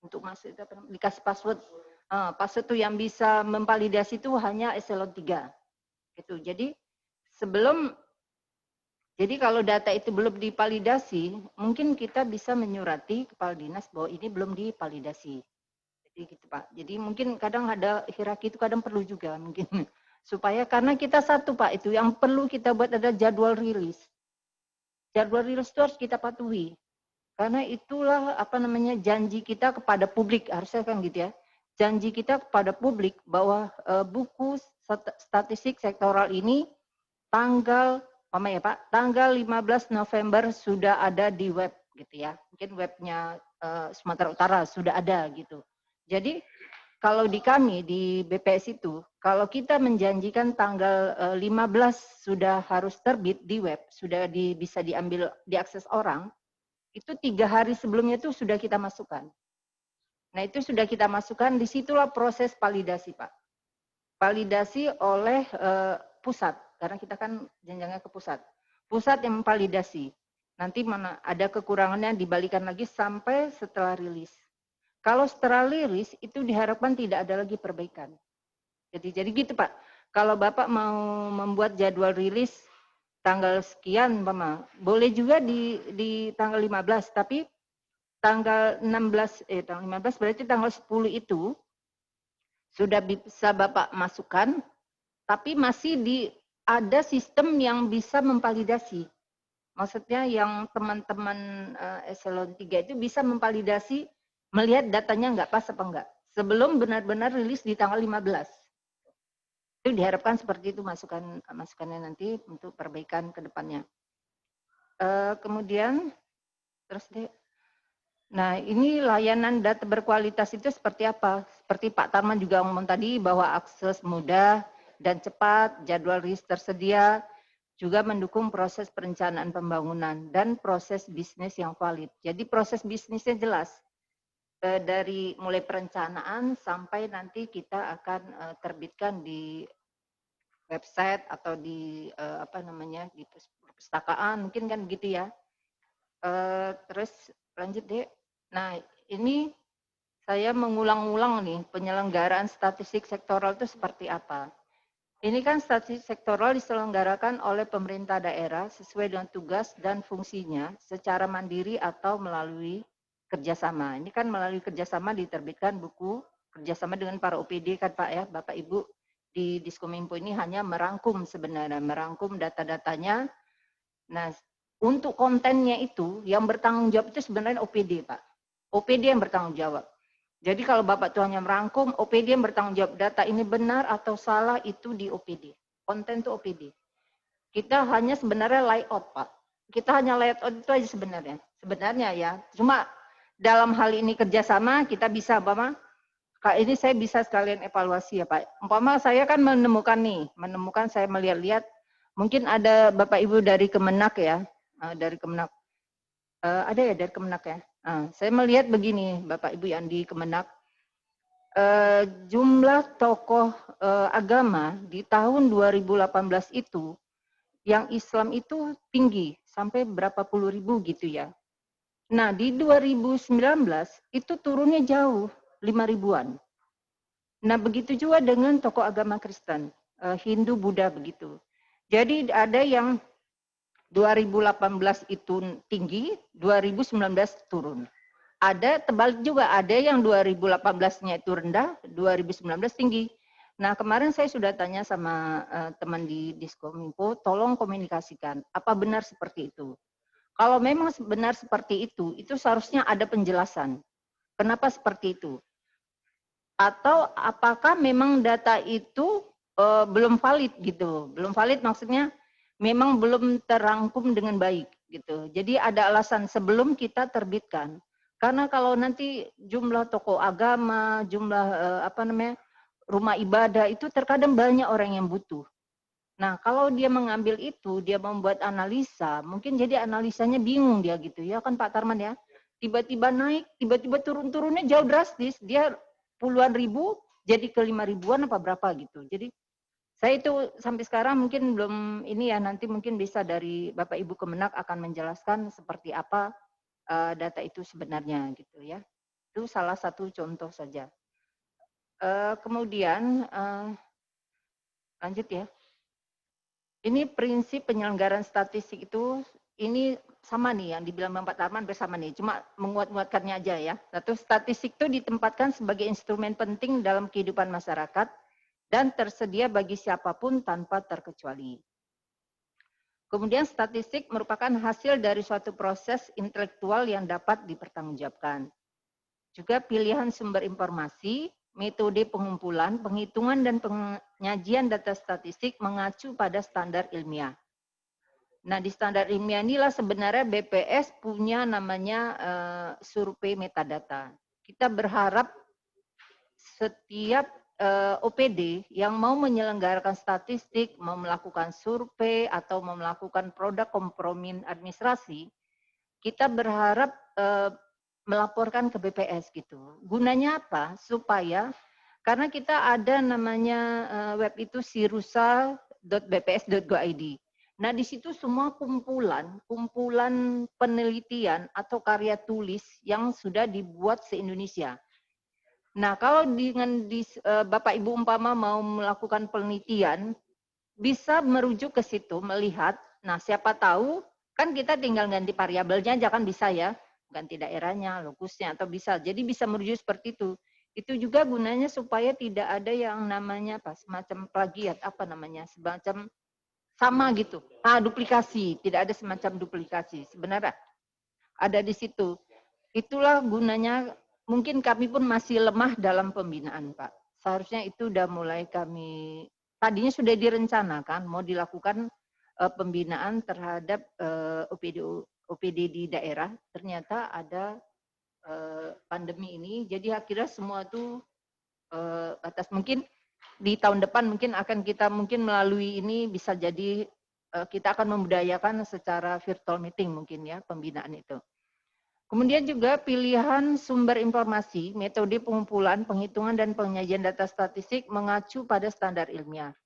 untuk masuk itu dikasih password. Password itu yang bisa memvalidasi itu hanya eselon 3. Gitu. Jadi kalau data itu belum divalidasi, mungkin kita bisa menyurati kepala dinas bahwa ini belum divalidasi. Jadi gitu Pak. Jadi mungkin kadang ada hierarki itu kadang perlu juga mungkin supaya karena kita satu Pak itu yang perlu kita buat ada jadwal rilis. Jadwal rilis itu harus kita patuhi. Karena itulah janji kita kepada publik, harusnya kan gitu ya. Janji kita kepada publik bahwa buku statistik sektoral ini tanggal 15 November sudah ada di web gitu ya. Mungkin webnya Sumatera Utara sudah ada gitu. Jadi kalau di kami di BPS itu, kalau kita menjanjikan tanggal 15 sudah harus terbit di web, sudah bisa diambil diakses orang, itu 3 hari sebelumnya itu sudah kita masukkan. Nah itu sudah kita masukkan, disitulah proses validasi Pak. Validasi oleh pusat, karena kita kan jenjangnya ke pusat. Pusat yang memvalidasi. Nanti mana ada kekurangannya dibalikan lagi sampai setelah rilis. Kalau setelah rilis itu diharapkan tidak ada lagi perbaikan. Jadi gitu Pak. Kalau Bapak mau membuat jadwal rilis tanggal sekian, boleh juga di tanggal 15, tapi tanggal 15 berarti tanggal 10 itu sudah bisa Bapak masukkan, tapi masih ada sistem yang bisa memvalidasi. Maksudnya yang teman-teman eselon 3 itu bisa memvalidasi, melihat datanya nggak pas apa enggak. Sebelum benar-benar rilis di tanggal 15. Itu diharapkan seperti itu masukannya nanti untuk perbaikan ke depannya. Kemudian, terus deh. Nah, ini layanan data berkualitas itu seperti apa? Seperti Pak Tarman juga ngomong tadi bahwa akses mudah dan cepat, jadwal rilis tersedia, juga mendukung proses perencanaan pembangunan dan proses bisnis yang valid. Jadi proses bisnisnya jelas. Dari mulai perencanaan sampai nanti kita akan terbitkan di website atau di di perpustakaan, mungkin kan gitu ya. Terus lanjut deh. Nah, ini saya mengulang-ulang nih penyelenggaraan statistik sektoral itu seperti apa. Ini kan statistik sektoral diselenggarakan oleh pemerintah daerah sesuai dengan tugas dan fungsinya secara mandiri atau melalui kerjasama. Ini kan melalui kerjasama diterbitkan buku kerjasama dengan para OPD kan Pak ya, Bapak Ibu di Diskominfo ini hanya merangkum sebenarnya, merangkum data-datanya. Nah, untuk kontennya itu yang bertanggung jawab itu sebenarnya OPD Pak. OPD yang bertanggung jawab. Jadi kalau Bapak tuh hanya merangkum, OPD yang bertanggung jawab data ini benar atau salah itu di OPD. Konten itu OPD. Kita hanya sebenarnya layout Pak. Kita hanya layout itu aja sebenarnya. Sebenarnya ya. Cuma dalam hal ini kerjasama kita bisa Kak ini saya bisa sekalian evaluasi ya Pak. Umpama saya kan menemukan saya melihat-lihat, mungkin ada Bapak Ibu dari Kemenak ya, dari Kemenak. Ada ya dari Kemenak ya. Saya melihat begini Bapak Ibu yang di Kemenak, jumlah tokoh agama di tahun 2018 itu, yang Islam itu tinggi, sampai berapa puluh ribu gitu ya. Nah di 2019 itu turunnya jauh, 5 ribuan. Nah begitu juga dengan tokoh agama Kristen, Hindu, Buddha begitu. Jadi ada yang 2018 itu tinggi, 2019 turun. Ada terbalik juga, ada yang 2018-nya itu rendah, 2019 tinggi. Nah, kemarin saya sudah tanya sama teman di Diskominfo, tolong komunikasikan, apa benar seperti itu? Kalau memang benar seperti itu seharusnya ada penjelasan. Kenapa seperti itu? Atau apakah memang data itu belum valid gitu? Belum valid maksudnya memang belum terangkum dengan baik gitu. Jadi ada alasan sebelum kita terbitkan. Karena kalau nanti jumlah tokoh agama, jumlah rumah ibadah itu terkadang banyak orang yang butuh. Nah, kalau dia mengambil itu, dia membuat analisa, mungkin jadi analisanya bingung dia gitu ya kan Pak Tarman ya. Tiba-tiba naik, tiba-tiba turun-turunnya jauh drastis. Dia puluhan ribu jadi ke 5.000-an apa berapa gitu. Jadi saya itu sampai sekarang mungkin belum ini ya, nanti mungkin bisa dari Bapak Ibu Kemenak akan menjelaskan seperti apa data itu sebenarnya gitu ya. Itu salah satu contoh saja. Kemudian lanjut ya. Ini prinsip penyelenggaraan statistik itu, ini sama nih yang dibilang Bapak Tarman bersama nih, cuma menguat-nguatkannya aja ya. Satu, statistik itu ditempatkan sebagai instrumen penting dalam kehidupan masyarakat dan tersedia bagi siapapun tanpa terkecuali. Kemudian statistik merupakan hasil dari suatu proses intelektual yang dapat dipertanggungjawabkan. Juga pilihan sumber informasi, metode pengumpulan, penghitungan, dan penyajian data statistik mengacu pada standar ilmiah. Nah, di standar ilmiah inilah sebenarnya BPS punya namanya survei metadata. Kita berharap setiap OPD yang mau menyelenggarakan statistik, mau melakukan survei, atau mau melakukan produk kompromi administrasi, kita berharap melaporkan ke BPS gitu. Gunanya apa? Supaya karena kita ada namanya web itu sirusa.bps.go.id. Nah, di situ semua kumpulan penelitian atau karya tulis yang sudah dibuat se-Indonesia. Nah, kalau dengan Bapak Ibu umpama mau melakukan penelitian, bisa merujuk ke situ, melihat, nah siapa tahu, kan kita tinggal ganti variabelnya aja kan bisa ya, ganti daerahnya, lokusnya, atau bisa. Jadi bisa merujuk seperti itu. Itu juga gunanya supaya tidak ada yang namanya apa, semacam plagiat, apa namanya, semacam sama gitu. Ah, duplikasi, tidak ada semacam duplikasi. Sebenarnya ada di situ. Itulah gunanya, mungkin kami pun masih lemah dalam pembinaan, Pak. Seharusnya itu udah mulai kami, tadinya sudah direncanakan mau dilakukan pembinaan terhadap OPD di daerah, ternyata ada pandemi ini, jadi akhirnya semua itu batas. Mungkin di tahun depan mungkin akan kita mungkin melalui ini bisa jadi kita akan membudayakan secara virtual meeting mungkin ya pembinaan itu. Kemudian juga pilihan sumber informasi, metode pengumpulan, penghitungan, dan penyajian data statistik mengacu pada standar ilmiah.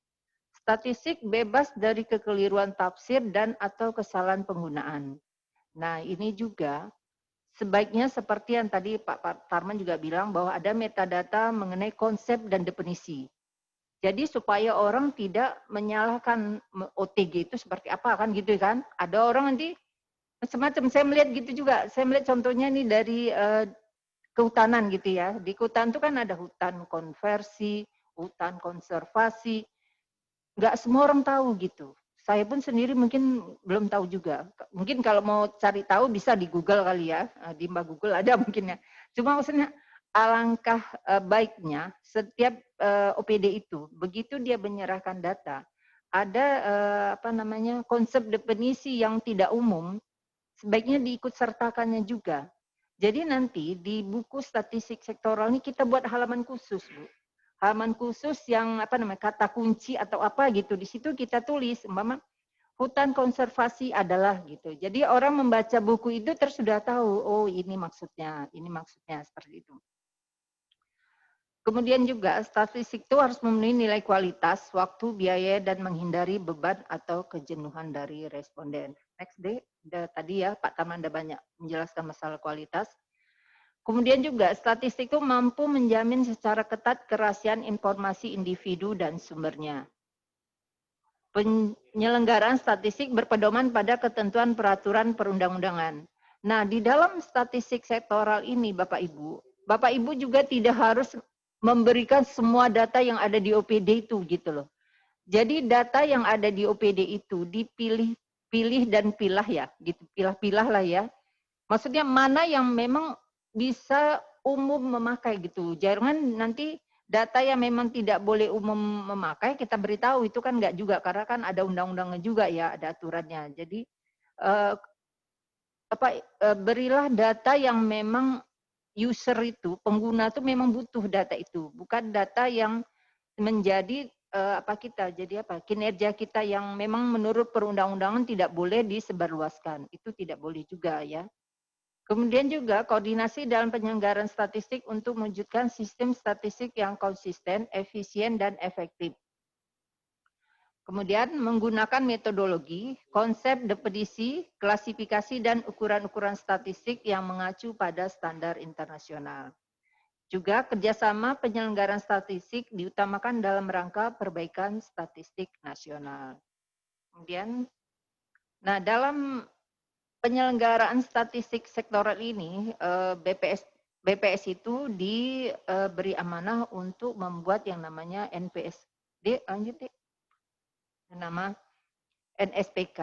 Statistik bebas dari kekeliruan tafsir dan atau kesalahan penggunaan. Nah, ini juga sebaiknya seperti yang tadi Pak Tarman juga bilang bahwa ada metadata mengenai konsep dan definisi. Jadi supaya orang tidak menyalahkan OTG itu seperti apa kan gitu kan. Ada orang nanti semacam, saya melihat gitu juga. Saya melihat contohnya ini dari kehutanan gitu ya. Di kehutanan itu kan ada hutan konversi, hutan konservasi. Nggak semua orang tahu gitu. Saya pun sendiri mungkin belum tahu juga. Mungkin kalau mau cari tahu bisa di Google kali ya. Di Mbak Google ada mungkin ya. Cuma maksudnya alangkah baiknya setiap OPD itu, begitu dia menyerahkan data, ada konsep definisi yang tidak umum, sebaiknya diikut sertakannya juga. Jadi nanti di buku statistik sektoral ini kita buat halaman khusus, Bu. Halaman khusus yang kata kunci atau apa gitu. Di situ kita tulis, umpama hutan konservasi adalah gitu. Jadi orang membaca buku itu terus sudah tahu, oh ini maksudnya seperti itu. Kemudian juga statistik itu harus memenuhi nilai kualitas, waktu, biaya, dan menghindari beban atau kejenuhan dari responden. Next D, tadi ya Pak Taman ada banyak menjelaskan masalah kualitas. Kemudian juga statistik itu mampu menjamin secara ketat kerahasiaan informasi individu dan sumbernya. penyelenggaraan statistik berpedoman pada ketentuan peraturan perundang-undangan. Nah, di dalam statistik sektoral ini, Bapak Ibu juga tidak harus memberikan semua data yang ada di OPD itu gitu loh. Jadi data yang ada di OPD itu dipilih dan pilah ya, gitu, pilah-pilah lah ya. Maksudnya mana yang memang bisa umum memakai gitu. Jangan nanti data yang memang tidak boleh umum memakai kita beritahu, itu kan enggak juga, karena kan ada undang-undangnya juga ya, ada aturannya. Jadi berilah data yang memang user itu, pengguna itu memang butuh data itu, bukan data yang menjadi kinerja kita yang memang menurut perundang-undangan tidak boleh disebarluaskan. Itu tidak boleh juga ya. Kemudian juga koordinasi dalam penyelenggaraan statistik untuk mewujudkan sistem statistik yang konsisten, efisien, dan efektif. Kemudian menggunakan metodologi, konsep, definisi, klasifikasi, dan ukuran-ukuran statistik yang mengacu pada standar internasional. Juga kerjasama penyelenggaraan statistik diutamakan dalam rangka perbaikan statistik nasional. Kemudian, nah dalam penyelenggaraan statistik sektoral ini, BPS itu diberi amanah untuk membuat yang namanya NPSD, lanjut deh, nama NSPK.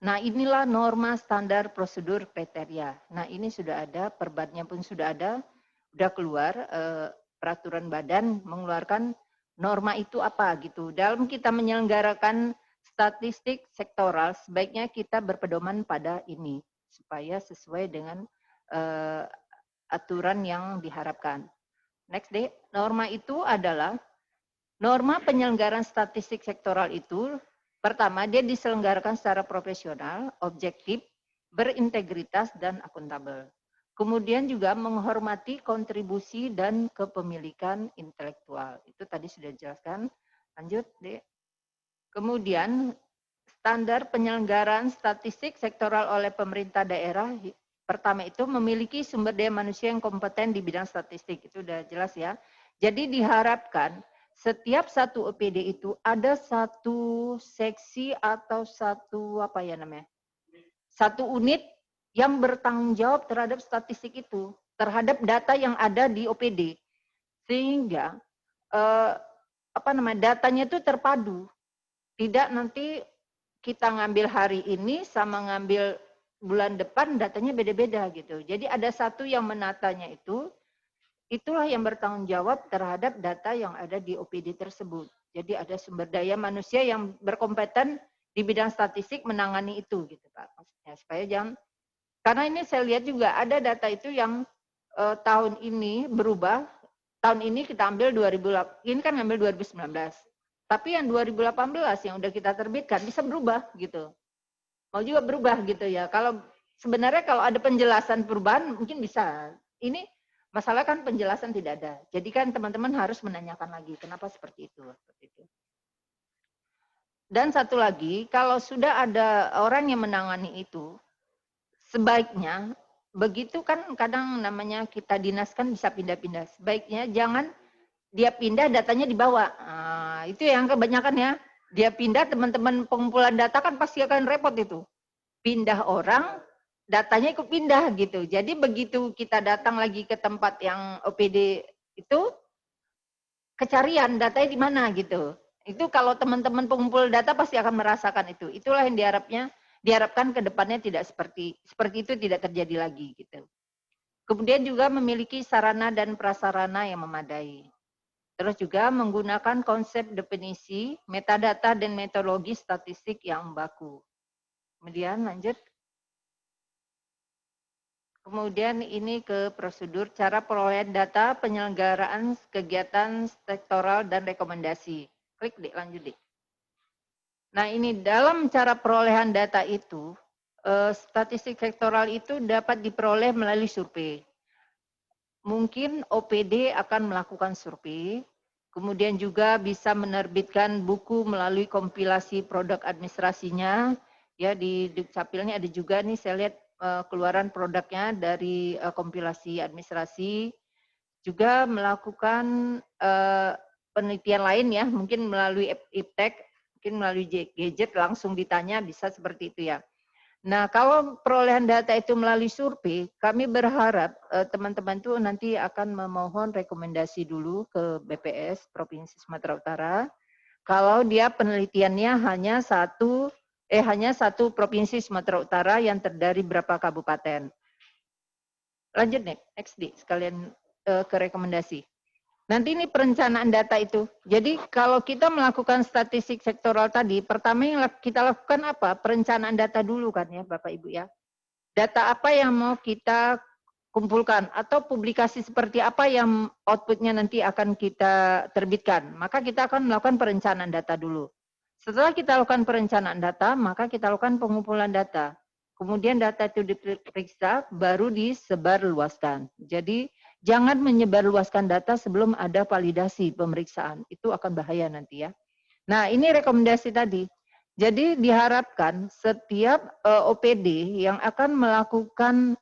Nah inilah norma standar prosedur kriteria. Nah ini sudah ada, perbatnya pun sudah ada, sudah keluar, peraturan badan mengeluarkan norma itu apa gitu. Dalam kita menyelenggarakan statistik sektoral, sebaiknya kita berpedoman pada ini supaya sesuai dengan aturan yang diharapkan. Next deh, norma itu adalah norma penyelenggaraan statistik sektoral itu, pertama dia diselenggarakan secara profesional, objektif, berintegritas, dan akuntabel. Kemudian juga menghormati kontribusi dan kepemilikan intelektual. Itu tadi sudah dijelaskan. Lanjut, deh. Kemudian standar penyelenggaraan statistik sektoral oleh pemerintah daerah, pertama itu memiliki sumber daya manusia yang kompeten di bidang statistik. Itu sudah jelas ya. Jadi diharapkan setiap satu OPD itu ada satu seksi atau satu unit yang bertanggung jawab terhadap statistik itu, terhadap data yang ada di OPD, sehingga datanya itu terpadu. Tidak nanti kita ngambil hari ini sama ngambil bulan depan datanya beda-beda gitu. Jadi ada satu yang menatanya itu, itulah yang bertanggung jawab terhadap data yang ada di OPD tersebut. Jadi ada sumber daya manusia yang berkompeten di bidang statistik menangani itu gitu Pak. Maksudnya supaya jangan, karena ini saya lihat juga ada data itu yang tahun ini berubah. Tahun ini kita ambil 2008, ini kan ngambil 2019. Tapi yang 2018 yang udah kita terbitkan bisa berubah gitu. Mau juga berubah gitu ya. Kalau sebenarnya kalau ada penjelasan perubahan mungkin bisa. Ini masalah kan penjelasan tidak ada. Jadi kan teman-teman harus menanyakan lagi kenapa seperti itu. Dan satu lagi, kalau sudah ada orang yang menangani itu, sebaiknya begitu kan kadang namanya kita dinas kan bisa pindah-pindah. Sebaiknya jangan dia pindah datanya dibawa. Nah, itu yang kebanyakan ya. Dia pindah teman-teman pengumpulan data kan pasti akan repot itu. Pindah orang, datanya ikut pindah gitu. Jadi begitu kita datang lagi ke tempat yang OPD itu, kecarian datanya di mana gitu. Itu kalau teman-teman pengumpul data pasti akan merasakan itu. Itulah yang diharapkan ke depannya tidak seperti itu tidak terjadi lagi gitu. Kemudian juga memiliki sarana dan prasarana yang memadai. Terus juga menggunakan konsep definisi, metadata, dan metodologi statistik yang baku. Kemudian lanjut. Kemudian ini ke prosedur cara perolehan data penyelenggaraan kegiatan sektoral dan rekomendasi. Klik deh, lanjut deh. Nah ini dalam cara perolehan data itu, statistik sektoral itu dapat diperoleh melalui survei. Mungkin OPD akan melakukan survei, kemudian juga bisa menerbitkan buku melalui kompilasi produk administrasinya. Ya di Dukcapil ini ada juga nih saya lihat keluaran produknya dari kompilasi administrasi. Juga melakukan penelitian lain ya, mungkin melalui iptek Mungkin melalui gadget langsung ditanya bisa seperti itu ya. Nah, kalau perolehan data itu melalui survei, kami berharap teman-teman itu nanti akan memohon rekomendasi dulu ke BPS Provinsi Sumatera Utara. Kalau dia penelitiannya hanya satu provinsi Sumatera Utara yang terdiri berapa kabupaten. Lanjut next sekalian ke rekomendasi. Nanti ini perencanaan data itu. Jadi kalau kita melakukan statistik sektoral tadi, pertama yang kita lakukan apa? Perencanaan data dulu kan ya Bapak Ibu ya. Data apa yang mau kita kumpulkan atau publikasi seperti apa yang outputnya nanti akan kita terbitkan. Maka kita akan melakukan perencanaan data dulu. Setelah kita lakukan perencanaan data, maka kita lakukan pengumpulan data. Kemudian data itu diperiksa, baru disebarluaskan. Jadi jangan menyebarluaskan data sebelum ada validasi pemeriksaan. Itu akan bahaya nanti ya. Nah, ini rekomendasi tadi. Jadi diharapkan setiap OPD yang akan melakukan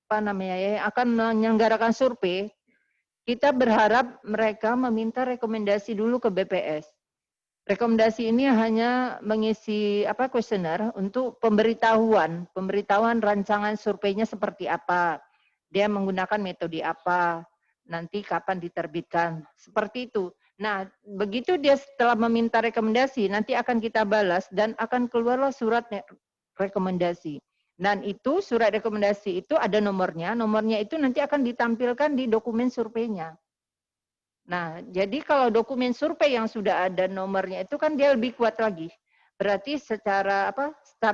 akan menyelenggarakan survei, kita berharap mereka meminta rekomendasi dulu ke BPS. Rekomendasi ini hanya mengisi kuesioner untuk pemberitahuan rancangan surveinya seperti apa, dia menggunakan metode apa, nanti kapan diterbitkan, seperti itu. Nah, begitu dia setelah meminta rekomendasi, nanti akan kita balas dan akan keluarlah surat rekomendasi. Dan itu surat rekomendasi itu ada nomornya itu nanti akan ditampilkan di dokumen surveinya. Nah, jadi kalau dokumen survei yang sudah ada nomornya itu kan dia lebih kuat lagi. Berarti secara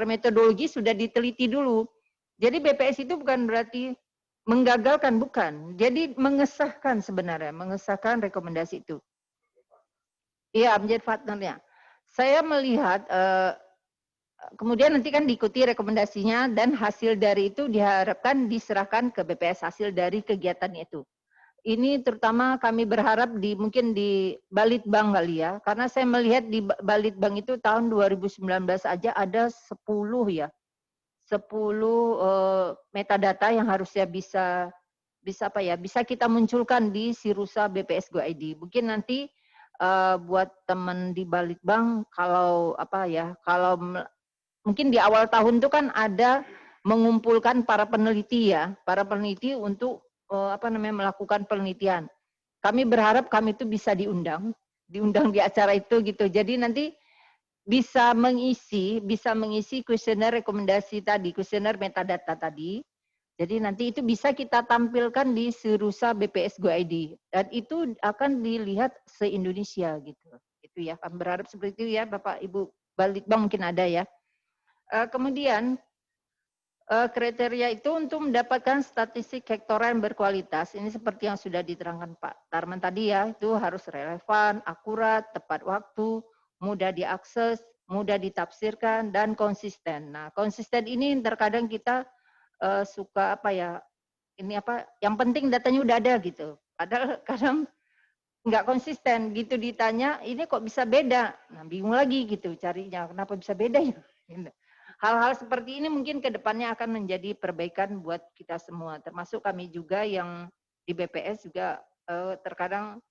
metodologi sudah diteliti dulu. Jadi BPS itu bukan berarti menggagalkan, bukan. Jadi mengesahkan sebenarnya, mengesahkan rekomendasi itu. Iya, menjadi partnernya. Saya melihat kemudian nanti kan diikuti rekomendasinya dan hasil dari itu diharapkan diserahkan ke BPS hasil dari kegiatannya itu. Ini terutama kami berharap mungkin di Balitbang kali ya, karena saya melihat di Balitbang itu tahun 2019 aja ada 10 metadata yang harusnya bisa kita munculkan di Sirusa BPS Go ID. Mungkin nanti buat teman di Balitbang kalau mungkin di awal tahun itu kan ada mengumpulkan para peneliti untuk melakukan penelitian. Kami berharap kami itu bisa diundang di acara itu gitu. Jadi nanti bisa mengisi kuesioner rekomendasi tadi, kuesioner metadata tadi. Jadi nanti itu bisa kita tampilkan di Sirusa BPS Go ID dan itu akan dilihat se-Indonesia gitu. Itu ya, kami berharap seperti itu ya Bapak Ibu Balitbang mungkin ada ya. Kemudian kriteria itu untuk mendapatkan statistik sektoral yang berkualitas, ini seperti yang sudah diterangkan Pak Tarman tadi ya, itu harus relevan, akurat, tepat waktu, mudah diakses, mudah ditafsirkan, dan konsisten. Nah, konsisten ini terkadang kita suka yang penting datanya udah ada gitu. Padahal kadang nggak konsisten gitu ditanya, ini kok bisa beda? Nah, bingung lagi gitu carinya, kenapa bisa beda ya? Hal-hal seperti ini mungkin ke depannya akan menjadi perbaikan buat kita semua, termasuk kami juga yang di BPS juga terkadang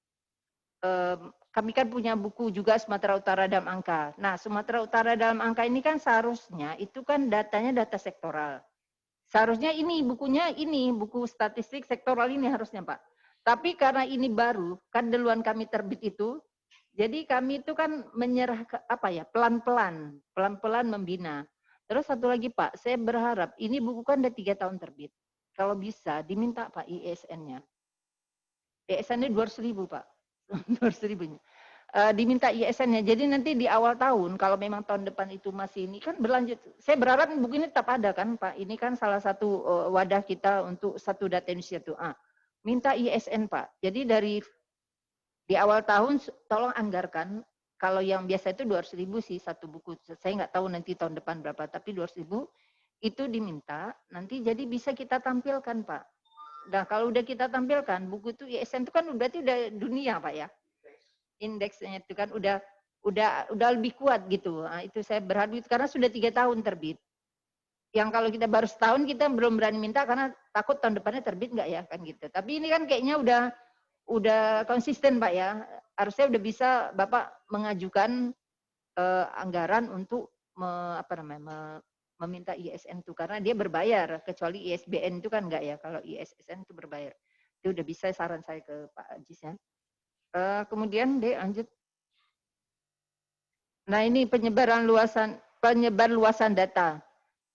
kami kan punya buku juga Sumatera Utara dalam angka. Nah, Sumatera Utara dalam angka ini kan seharusnya itu kan datanya data sektoral. Seharusnya ini bukunya buku statistik sektoral ini harusnya Pak. Tapi karena ini baru, kan duluan kami terbit itu, jadi kami itu kan menyerah pelan-pelan membina. Terus satu lagi Pak, saya berharap ini buku kan udah 3 tahun terbit. Kalau bisa diminta Pak ISN-nya. ISN-nya 200.000 Pak. 200.000-nya. Diminta ISN-nya. Jadi nanti di awal tahun, kalau memang tahun depan itu masih ini kan berlanjut. Saya berharap buku ini tetap ada kan Pak. Ini kan salah satu wadah kita untuk satu data Indonesia itu. Minta ISN Pak. Jadi di awal tahun tolong anggarkan. Kalau yang biasa itu 200.000 sih satu buku. Saya nggak tahu nanti tahun depan berapa, tapi 200.000 itu diminta, nanti jadi bisa kita tampilkan Pak. Nah kalau udah kita tampilkan, buku itu ISN itu kan berarti udah dunia Pak ya. Indeksnya itu kan udah lebih kuat gitu. Nah, itu saya berharap karena sudah 3 tahun terbit. Yang kalau kita baru setahun kita belum berani minta karena takut tahun depannya terbit nggak ya kan gitu. Tapi ini kan kayaknya udah udah konsisten Pak ya. Harusnya udah bisa Bapak mengajukan anggaran untuk meminta ISN itu karena dia berbayar, kecuali ISBN itu kan enggak ya. Kalau ISSN itu berbayar. Itu udah bisa saran saya ke Pak Ajis ya. Kemudian lanjut. Nah, ini penyebar luasan data.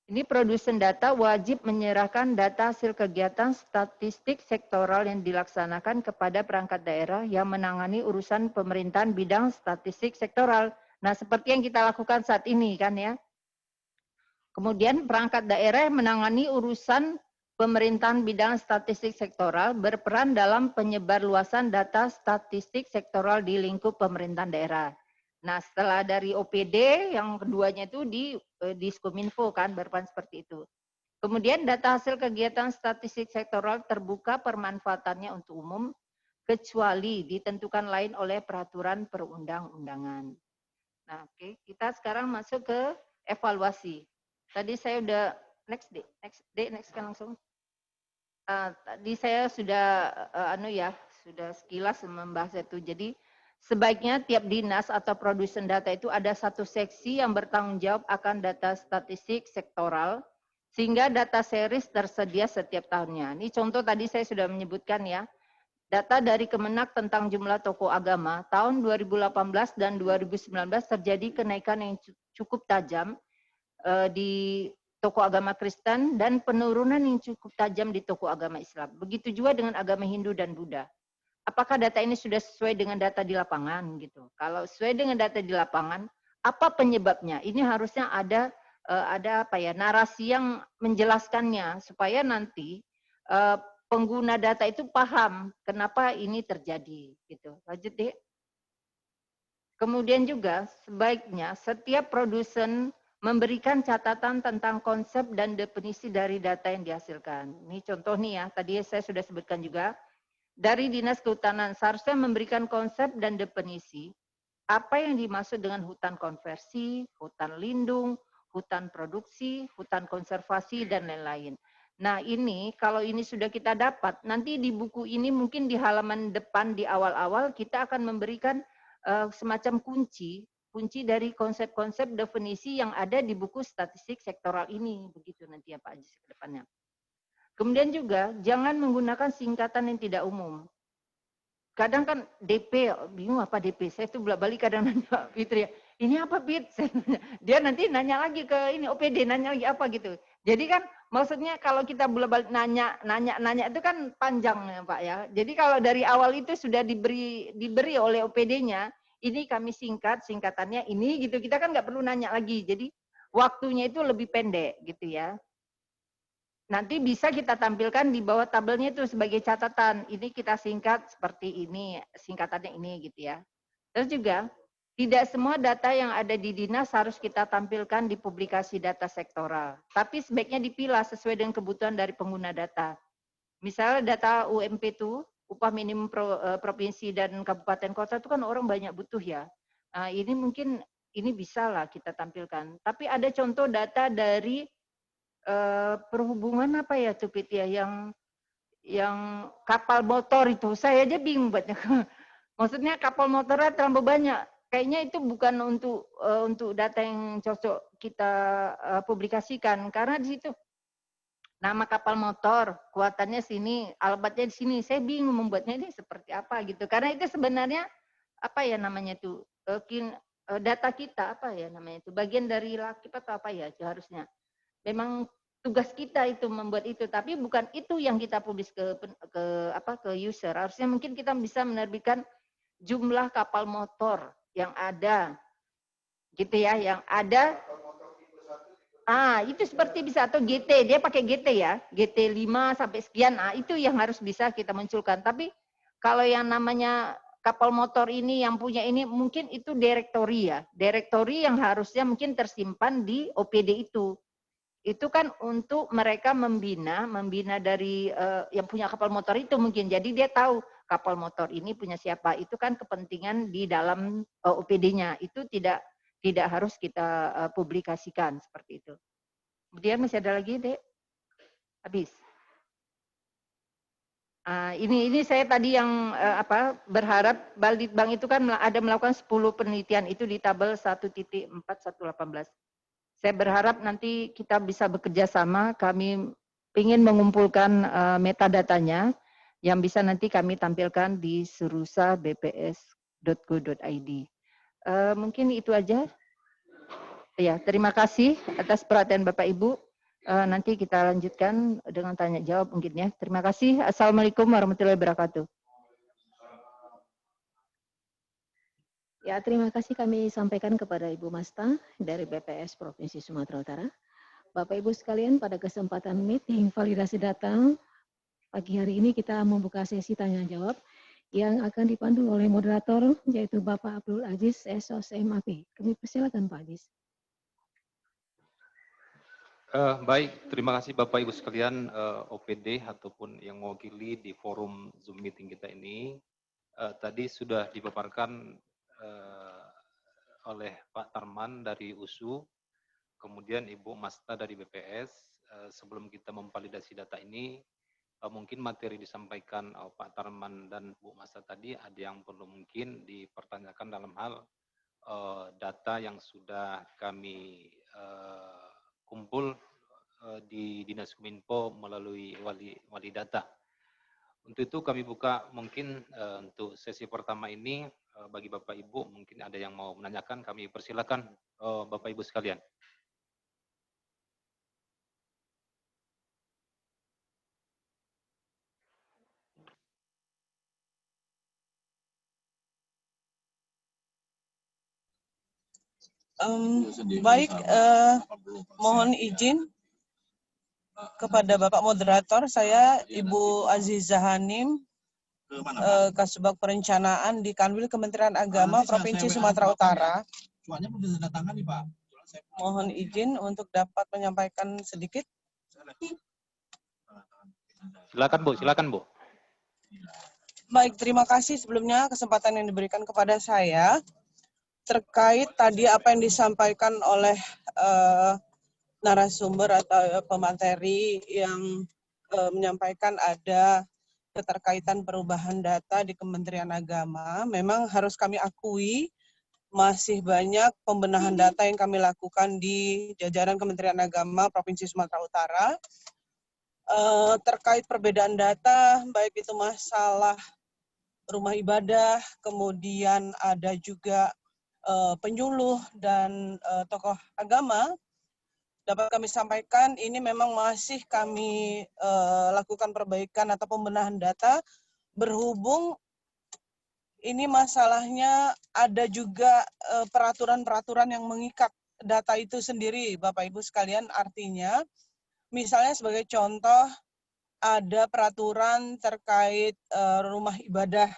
Ini produsen data wajib menyerahkan data hasil kegiatan statistik sektoral yang dilaksanakan kepada perangkat daerah yang menangani urusan pemerintahan bidang statistik sektoral. Nah, seperti yang kita lakukan saat ini kan ya. Kemudian perangkat daerah yang menangani urusan pemerintahan bidang statistik sektoral berperan dalam penyebarluasan data statistik sektoral di lingkup pemerintahan daerah. Nah, setelah dari OPD, yang keduanya itu di Diskominfo kan, berperan seperti itu. Kemudian data hasil kegiatan statistik sektoral terbuka permanfaatannya untuk umum, kecuali ditentukan lain oleh peraturan perundang-undangan. Nah, oke, kita sekarang masuk ke evaluasi. Tadi saya udah, next kan langsung. Tadi saya sudah, sudah sekilas membahas itu. Jadi, sebaiknya tiap dinas atau produsen data itu ada satu seksi yang bertanggung jawab akan data statistik sektoral, sehingga data series tersedia setiap tahunnya. Ini contoh tadi saya sudah menyebutkan ya, data dari Kemenak tentang jumlah tokoh agama, tahun 2018 dan 2019 terjadi kenaikan yang cukup tajam di tokoh agama Kristen dan penurunan yang cukup tajam di tokoh agama Islam. Begitu juga dengan agama Hindu dan Buddha. Apakah data ini sudah sesuai dengan data di lapangan gitu? Kalau sesuai dengan data di lapangan, apa penyebabnya? Ini harusnya ada narasi yang menjelaskannya supaya nanti pengguna data itu paham kenapa ini terjadi gitu. Lanjut deh. Kemudian juga sebaiknya setiap produsen memberikan catatan tentang konsep dan definisi dari data yang dihasilkan. Ini contoh nih ya, tadi saya sudah sebutkan juga. Dari Dinas Kehutanan seharusnya memberikan konsep dan definisi apa yang dimaksud dengan hutan konversi, hutan lindung, hutan produksi, hutan konservasi, dan lain-lain. Nah ini, kalau ini sudah kita dapat, nanti di buku ini mungkin di halaman depan di awal-awal kita akan memberikan semacam kunci dari konsep-konsep definisi yang ada di buku statistik sektoral ini. Begitu nanti ya Pak Ajis ke depannya. Kemudian juga jangan menggunakan singkatan yang tidak umum. Kadang kan DP, bingung apa DP. Saya tuh bolak-balik kadang nanya Fitri, ini apa Fit? Dia nanti nanya lagi ke ini OPD, nanya lagi apa gitu. Jadi kan maksudnya kalau kita bolak-balik nanya itu kan panjang ya Pak ya. Jadi kalau dari awal itu sudah diberi oleh OPD-nya, ini kami singkatannya ini gitu. Kita kan nggak perlu nanya lagi. Jadi waktunya itu lebih pendek gitu ya. Nanti bisa kita tampilkan di bawah tabelnya itu sebagai catatan. Ini kita singkat seperti ini, singkatannya ini gitu ya. Terus juga, tidak semua data yang ada di dinas harus kita tampilkan di publikasi data sektoral. Tapi sebaiknya dipilah sesuai dengan kebutuhan dari pengguna data. Misalnya data UMP itu, upah minimum provinsi dan kabupaten kota itu kan orang banyak butuh ya. Nah, ini mungkin ini bisa lah kita tampilkan. Tapi ada contoh data dari perhubungan apa ya tuh Pit ya yang kapal motor itu saya aja bingung banyak. Maksudnya kapal motornya terlalu banyak. Kayaknya itu bukan untuk data yang cocok kita publikasikan karena di situ nama kapal motor, kuatannya sini, alamatnya di sini. Saya bingung membuatnya ini seperti apa gitu. Karena itu sebenarnya apa ya namanya itu data kita apa ya namanya itu bagian dari lakip atau apa ya harusnya. Memang tugas kita itu membuat itu, tapi bukan itu yang kita publis ke user. Harusnya mungkin kita bisa menerbitkan jumlah kapal motor yang ada, gitu ya, yang ada. Itu seperti bisa atau GT, dia pakai GT ya, GT 5 sampai sekian. Itu yang harus bisa kita munculkan. Tapi kalau yang namanya kapal motor ini yang punya ini mungkin itu direktori ya, direktori yang harusnya mungkin tersimpan di OPD itu. Itu kan untuk mereka membina dari yang punya kapal motor itu mungkin. Jadi dia tahu kapal motor ini punya siapa. Itu kan kepentingan di dalam OPD-nya. Itu tidak harus kita publikasikan seperti itu. Kemudian masih ada lagi, Dek? Habis. Ini saya tadi yang berharap Balitbang itu kan ada melakukan 10 penelitian itu di tabel 1.4118. Saya berharap nanti kita bisa bekerja sama. Kami ingin mengumpulkan metadatanya yang bisa nanti kami tampilkan di surusa.bps.go.id. Mungkin itu aja. Ya, terima kasih atas perhatian Bapak Ibu. Nanti kita lanjutkan dengan tanya jawab mungkin ya. Terima kasih. Assalamualaikum warahmatullahi wabarakatuh. Ya, terima kasih kami sampaikan kepada Ibu Masta dari BPS Provinsi Sumatera Utara. Bapak Ibu sekalian, pada kesempatan meeting validasi data pagi hari ini kita membuka sesi tanya jawab yang akan dipandu oleh moderator yaitu Bapak Abdul Aziz SOS MAP. Kami persilakan Pak Aziz. Baik, terima kasih Bapak Ibu sekalian OPD ataupun yang mewakili di forum Zoom meeting kita ini. Tadi sudah dipaparkan oleh Pak Tarman dari USU, kemudian Ibu Masta dari BPS. Sebelum kita memvalidasi data ini, mungkin materi disampaikan Pak Tarman dan Bu Masta tadi ada yang perlu mungkin dipertanyakan dalam hal data yang sudah kami kumpul di Dinas Kominfo melalui wali data. Untuk itu kami buka mungkin untuk sesi pertama ini bagi Bapak Ibu mungkin ada yang mau menanyakan, kami persilakan Bapak Ibu sekalian. Baik, mohon izin kepada Bapak Moderator, saya Ibu Aziza Hanim, Kasubag Perencanaan di Kanwil Kementerian Agama Provinsi Sumatera Utara. Mohon izin untuk dapat menyampaikan sedikit. Silakan Bu, silakan Bu. Baik, terima kasih sebelumnya kesempatan yang diberikan kepada saya. Terkait tadi apa yang disampaikan oleh narasumber atau pemateri yang menyampaikan ada keterkaitan perubahan data di Kementerian Agama, memang harus kami akui masih banyak pembenahan data yang kami lakukan di jajaran Kementerian Agama Provinsi Sumatera Utara. Terkait perbedaan data, baik itu masalah rumah ibadah, kemudian ada juga penyuluh dan tokoh agama, dapat kami sampaikan ini memang masih kami lakukan perbaikan atau pembenahan data, berhubung ini masalahnya ada juga peraturan-peraturan yang mengikat data itu sendiri, Bapak Ibu sekalian. Artinya, misalnya sebagai contoh, ada peraturan terkait rumah ibadah.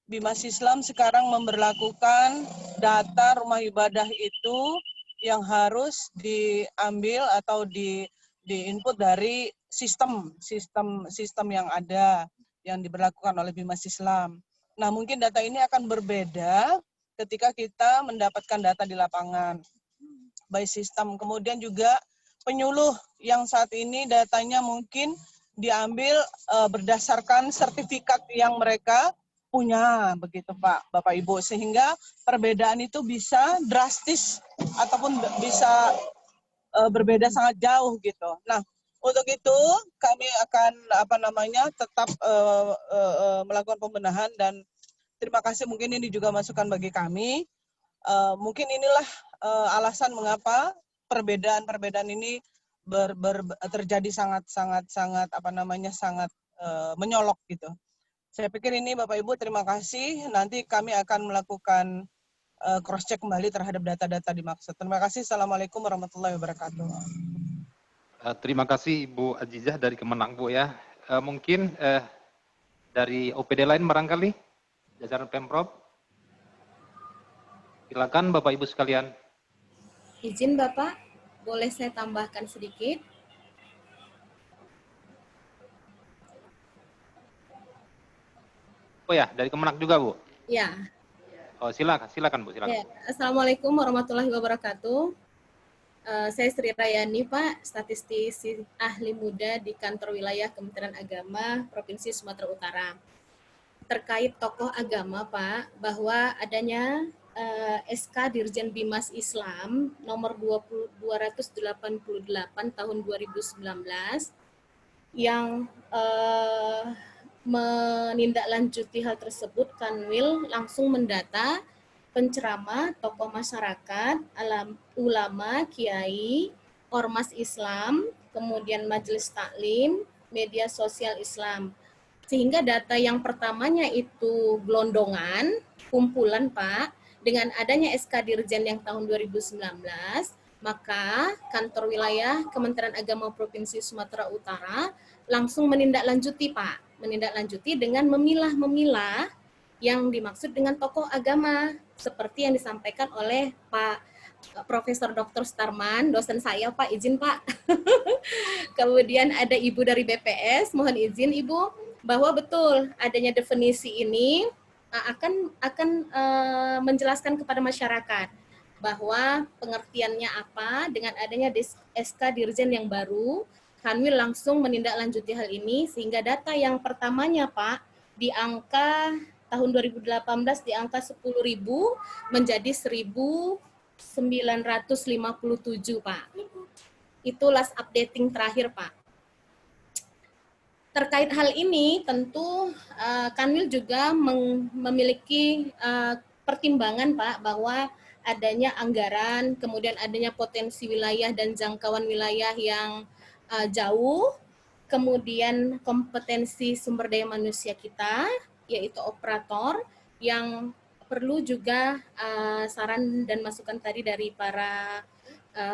Bimas Islam sekarang memberlakukan data rumah ibadah itu yang harus diambil atau di-input dari sistem yang ada yang diberlakukan oleh Bimas Islam. Nah, mungkin data ini akan berbeda ketika kita mendapatkan data di lapangan by sistem. Kemudian juga penyuluh yang saat ini datanya mungkin diambil berdasarkan sertifikat yang mereka punya, begitu Pak, Bapak Ibu, sehingga perbedaan itu bisa drastis ataupun bisa berbeda sangat jauh gitu. Nah, untuk itu kami akan tetap melakukan pembenahan dan terima kasih, mungkin ini juga masukan bagi kami. Mungkin inilah alasan mengapa perbedaan ini terjadi sangat menyolok gitu. Saya pikir ini Bapak Ibu, terima kasih. Nanti kami akan melakukan cross-check kembali terhadap data-data dimaksud. Terima kasih. Assalamualaikum warahmatullahi wabarakatuh. Terima kasih Ibu Azizah dari Kemenang Bu ya. Mungkin dari OPD lain barangkali, jajaran Pemprov. Silakan Bapak Ibu sekalian. Izin Bapak, boleh saya tambahkan sedikit? Oh ya, dari Kemenang juga Bu? Ya. Oh silakan Bu, silakan. Ya. Assalamualaikum warahmatullahi wabarakatuh. Saya Sri Rayani, Pak, statistisi ahli muda di kantor wilayah Kementerian Agama Provinsi Sumatera Utara. Terkait tokoh agama, Pak, bahwa adanya SK Dirjen Bimas Islam nomor 288 tahun 2019 yang menindaklanjuti hal tersebut, Kanwil langsung mendata penceramah, tokoh masyarakat, ulama, kiai, ormas Islam, kemudian majelis taklim, media sosial Islam. Sehingga data yang pertamanya itu gelondongan, kumpulan Pak, dengan adanya SK Dirjen yang tahun 2019, maka kantor wilayah Kementerian Agama Provinsi Sumatera Utara langsung menindaklanjuti Pak, menindaklanjuti dengan memilah-memilah yang dimaksud dengan tokoh agama seperti yang disampaikan oleh Pak Profesor Dr. Starman, dosen saya Pak, izin Pak. Kemudian ada Ibu dari BPS, mohon izin Ibu, bahwa betul adanya definisi ini akan menjelaskan kepada masyarakat bahwa pengertiannya apa dengan adanya SK Dirjen yang baru, Kanwil langsung menindaklanjuti hal ini sehingga data yang pertamanya Pak di angka tahun 2018 di angka 10.000 menjadi 1.957 Pak. Itu last updating terakhir Pak. Terkait hal ini tentu Kanwil juga memiliki pertimbangan Pak bahwa adanya anggaran, kemudian adanya potensi wilayah dan jangkauan wilayah yang jauh, kemudian kompetensi sumber daya manusia kita, yaitu operator, yang perlu juga saran dan masukan tadi dari para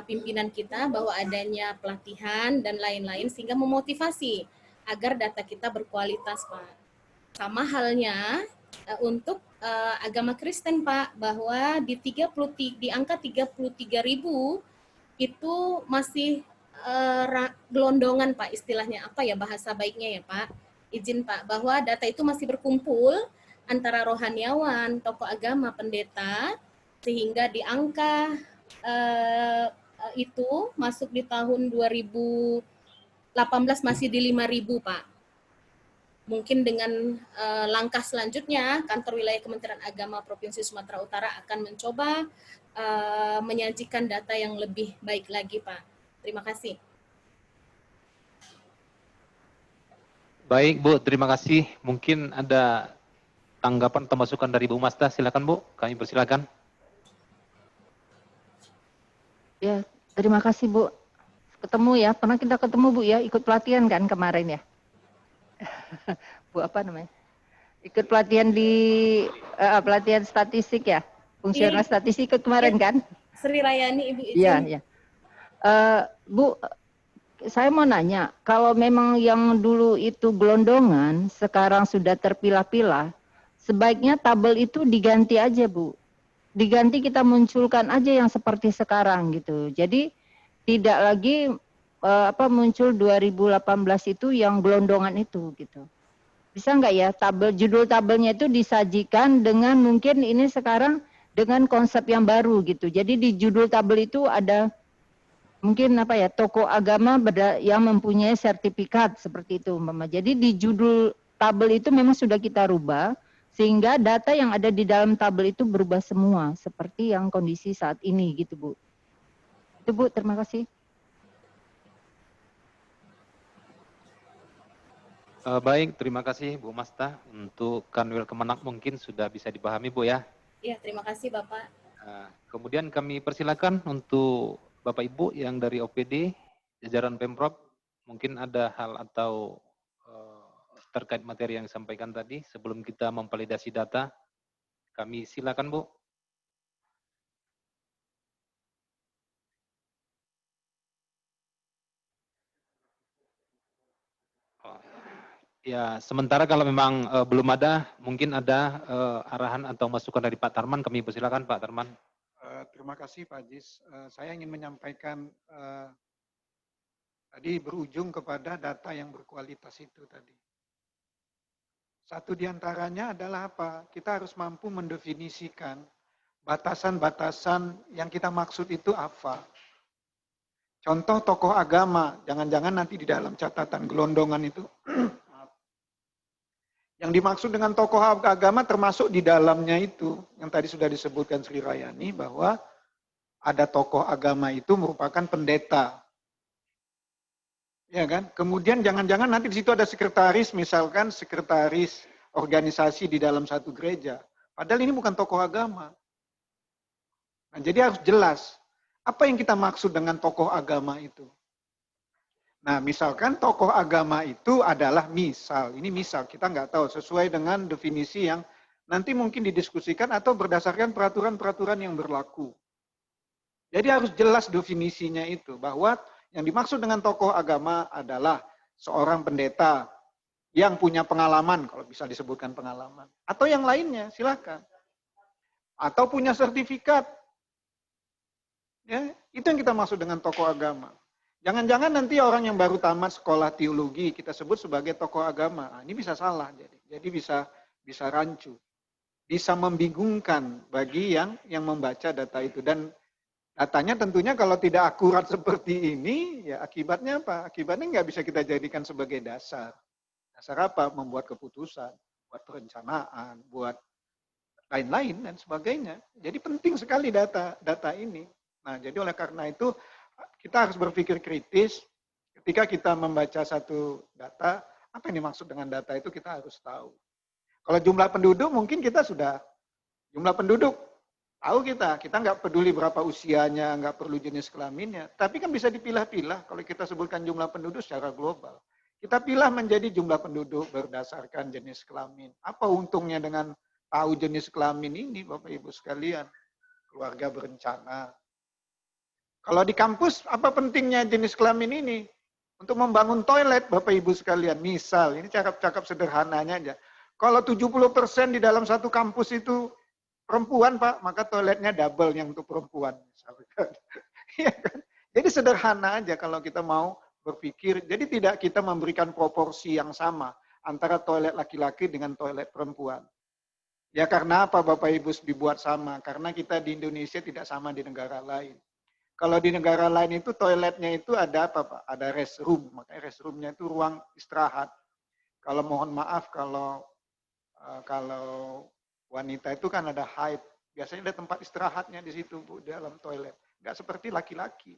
pimpinan kita bahwa adanya pelatihan dan lain-lain sehingga memotivasi agar data kita berkualitas, Pak. Sama halnya untuk agama Kristen, Pak, bahwa di angka 33.000 itu masih gelondongan Pak, istilahnya apa ya bahasa baiknya ya Pak, izin Pak, bahwa data itu masih berkumpul antara rohaniawan, tokoh agama, pendeta, sehingga di angka itu masuk di tahun 2018 masih di 5.000 Pak. Mungkin dengan langkah selanjutnya, kantor wilayah Kementerian Agama Provinsi Sumatera Utara akan mencoba menyajikan data yang lebih baik lagi Pak. Terima kasih. Baik Bu, terima kasih. Mungkin ada tanggapan atau masukan dari Bu Masda, silakan Bu, kami persilakan. Ya, terima kasih Bu. Ketemu ya, pernah kita ketemu Bu ya, ikut pelatihan kan kemarin ya. Bu apa namanya? Ikut pelatihan di pelatihan statistik ya, fungsional statistik ikut kemarin kan? Sri Rayani Ibu izin. Iya, iya. Bu, saya mau nanya, kalau memang yang dulu itu gelondongan, sekarang sudah terpilah-pilah, sebaiknya tabel itu diganti aja Bu. Diganti kita munculkan aja yang seperti sekarang gitu. Jadi tidak lagi muncul 2018 itu yang gelondongan itu gitu. Bisa nggak ya judul tabelnya itu disajikan dengan mungkin ini sekarang dengan konsep yang baru gitu. Jadi di judul tabel itu ada mungkin tokoh agama yang mempunyai sertifikat seperti itu Mama. Jadi di judul tabel itu memang sudah kita rubah sehingga data yang ada di dalam tabel itu berubah semua seperti yang kondisi saat ini gitu Bu. Itu Bu, terima kasih. Baik, terima kasih Bu Masta. Untuk Kanwil Kemenak mungkin sudah bisa dipahami Bu ya. Iya, terima kasih Bapak. Kemudian kami persilakan untuk Bapak Ibu yang dari OPD, jajaran Pemprov, mungkin ada hal atau terkait materi yang disampaikan tadi sebelum kita memvalidasi data. Kami silakan Bu. Ya, sementara kalau memang belum ada, mungkin ada arahan atau masukan dari Pak Tarman, kami persilakan Pak Tarman. Terima kasih Pak Jis. Saya ingin menyampaikan tadi berujung kepada data yang berkualitas itu tadi. Satu diantaranya adalah apa? Kita harus mampu mendefinisikan batasan-batasan yang kita maksud itu apa. Contoh tokoh agama, jangan-jangan nanti di dalam catatan gelondongan itu. Yang dimaksud dengan tokoh agama termasuk di dalamnya itu, yang tadi sudah disebutkan Sri Rayani, bahwa ada tokoh agama itu merupakan pendeta. Ya kan? Kemudian jangan-jangan nanti di situ ada sekretaris, misalkan sekretaris organisasi di dalam satu gereja. Padahal ini bukan tokoh agama. Nah, jadi harus jelas apa yang kita maksud dengan tokoh agama itu. Nah, misalkan tokoh agama itu adalah ini misal, kita nggak tahu sesuai dengan definisi yang nanti mungkin didiskusikan atau berdasarkan peraturan-peraturan yang berlaku. Jadi harus jelas definisinya itu, bahwa yang dimaksud dengan tokoh agama adalah seorang pendeta yang punya pengalaman, kalau bisa disebutkan pengalaman. Atau yang lainnya, silakan. Atau punya sertifikat. Ya, itu yang kita maksud dengan tokoh agama. Jangan-jangan nanti orang yang baru tamat sekolah teologi kita sebut sebagai tokoh agama. Nah, ini bisa salah jadi bisa rancu. Bisa membingungkan bagi yang membaca data itu, dan datanya tentunya kalau tidak akurat seperti ini, ya akibatnya apa? Akibatnya nggak bisa kita jadikan sebagai dasar. Dasar apa? Membuat keputusan, buat perencanaan, buat lain-lain dan sebagainya. Jadi penting sekali data ini. Nah, jadi oleh karena itu kita harus berpikir kritis ketika kita membaca satu data, apa yang dimaksud dengan data itu kita harus tahu. Kalau jumlah penduduk mungkin kita sudah, jumlah penduduk tahu kita nggak peduli berapa usianya, nggak perlu jenis kelaminnya, tapi kan bisa dipilah-pilah kalau kita sebutkan jumlah penduduk secara global. Kita pilah menjadi jumlah penduduk berdasarkan jenis kelamin. Apa untungnya dengan tahu jenis kelamin ini, Bapak Ibu sekalian? Keluarga berencana. Kalau di kampus, apa pentingnya jenis kelamin ini? Untuk membangun toilet, Bapak Ibu sekalian. Misal, ini cakap-cakap sederhananya aja. Kalau 70% di dalam satu kampus itu perempuan, Pak, maka toiletnya double yang untuk perempuan. Ya kan? Jadi sederhana aja kalau kita mau berpikir. Jadi tidak kita memberikan proporsi yang sama antara toilet laki-laki dengan toilet perempuan. Ya karena apa Bapak Ibu dibuat sama? Karena kita di Indonesia tidak sama di negara lain. Kalau di negara lain itu toiletnya itu ada apa Pak? Ada restroom, makanya restroomnya itu ruang istirahat. Kalau mohon maaf kalau wanita itu kan ada haid, biasanya ada tempat istirahatnya di situ Bu, di dalam toilet. Nggak seperti laki-laki.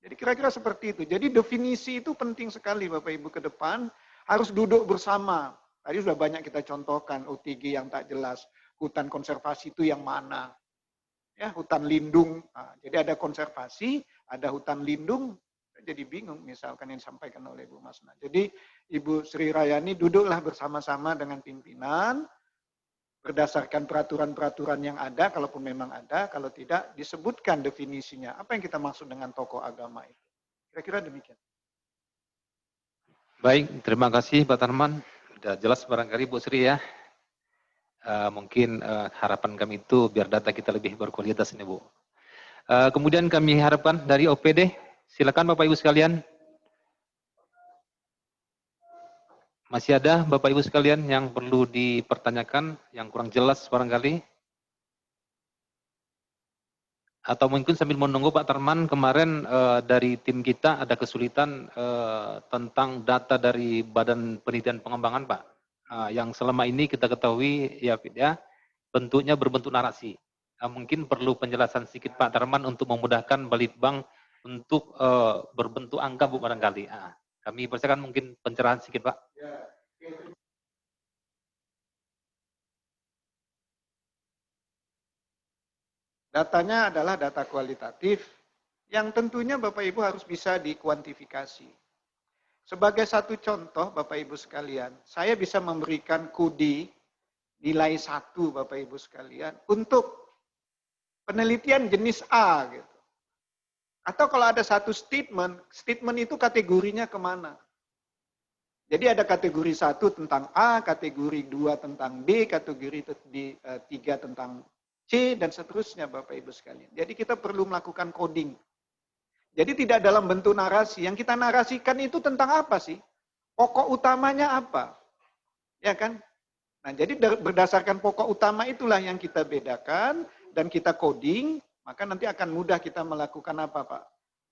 Jadi kira-kira seperti itu. Jadi definisi itu penting sekali Bapak Ibu ke depan, harus duduk bersama. Tadi sudah banyak kita contohkan OTG yang tak jelas, hutan konservasi itu yang mana. Ya, hutan lindung. Nah, jadi ada konservasi, ada hutan lindung. Jadi bingung misalkan yang disampaikan oleh Bu Masna. Jadi Ibu Sri Rayani duduklah bersama-sama dengan pimpinan, berdasarkan peraturan-peraturan yang ada, kalaupun memang ada, kalau tidak disebutkan definisinya. Apa yang kita maksud dengan tokoh agama itu? Kira-kira demikian. Baik, terima kasih Pak Tarman. Sudah jelas barangkali Bu Sri ya. Mungkin harapan kami itu biar data kita lebih berkualitas ini Bu. Kemudian kami harapkan dari OPD, silakan Bapak Ibu sekalian. Masih ada Bapak Ibu sekalian yang perlu dipertanyakan, yang kurang jelas barangkali? Atau mungkin sambil menunggu Pak Tarman, kemarin dari tim kita ada kesulitan tentang data dari Badan Penelitian Pengembangan Pak. Yang selama ini kita ketahui ya bentuknya berbentuk narasi. Mungkin perlu penjelasan sedikit Pak Tarman untuk memudahkan Balitbang untuk berbentuk angka Bu barangkali. Kami persilakan mungkin pencerahan sedikit Pak. Datanya adalah data kualitatif yang tentunya Bapak Ibu harus bisa dikuantifikasi. Sebagai satu contoh Bapak Ibu sekalian, saya bisa memberikan kode nilai 1 Bapak Ibu sekalian untuk penelitian jenis A gitu. Atau kalau ada satu statement itu kategorinya kemana? Jadi ada kategori 1 tentang A, kategori 2 tentang B, kategori 3 tentang C, dan seterusnya Bapak Ibu sekalian. Jadi kita perlu melakukan coding. Jadi tidak dalam bentuk narasi. Yang kita narasikan itu tentang apa sih? Pokok utamanya apa? Ya kan? Nah, jadi berdasarkan pokok utama itulah yang kita bedakan dan kita coding, maka nanti akan mudah kita melakukan apa Pak?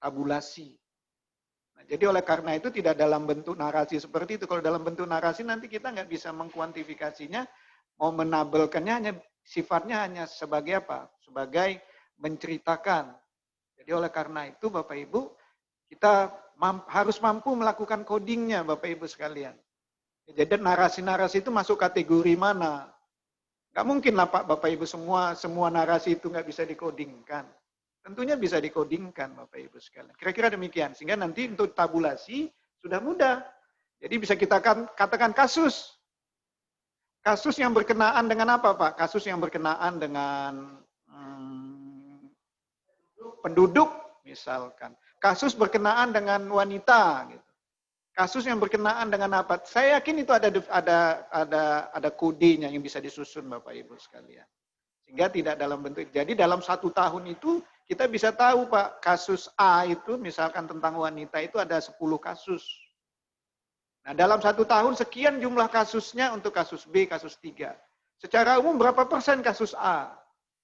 tabulasi. Nah, jadi oleh karena itu tidak dalam bentuk narasi seperti itu. Kalau dalam bentuk narasi nanti kita nggak bisa mengkuantifikasinya, mau menabelkannya hanya sifatnya hanya sebagai apa? Sebagai menceritakan. Jadi oleh karena itu Bapak Ibu, kita harus mampu melakukan codingnya Bapak Ibu sekalian. Jadi narasi-narasi itu masuk kategori mana? Nggak mungkin lah Pak Bapak Ibu semua narasi itu nggak bisa dikodingkan. Tentunya bisa dikodingkan Bapak Ibu sekalian. Kira-kira demikian. Sehingga nanti untuk tabulasi sudah mudah. Jadi bisa kita katakan kasus. Kasus yang berkenaan dengan apa Pak? Kasus yang berkenaan dengan penduduk misalkan. Kasus berkenaan dengan wanita. Gitu. Kasus yang berkenaan dengan apa? Saya yakin itu ada kodenya yang bisa disusun Bapak Ibu sekalian. Sehingga tidak dalam bentuk. Jadi dalam 1 tahun itu kita bisa tahu Pak, kasus A itu misalkan tentang wanita itu ada 10 kasus. Nah dalam 1 tahun sekian jumlah kasusnya untuk kasus B, kasus 3. Secara umum berapa persen kasus A?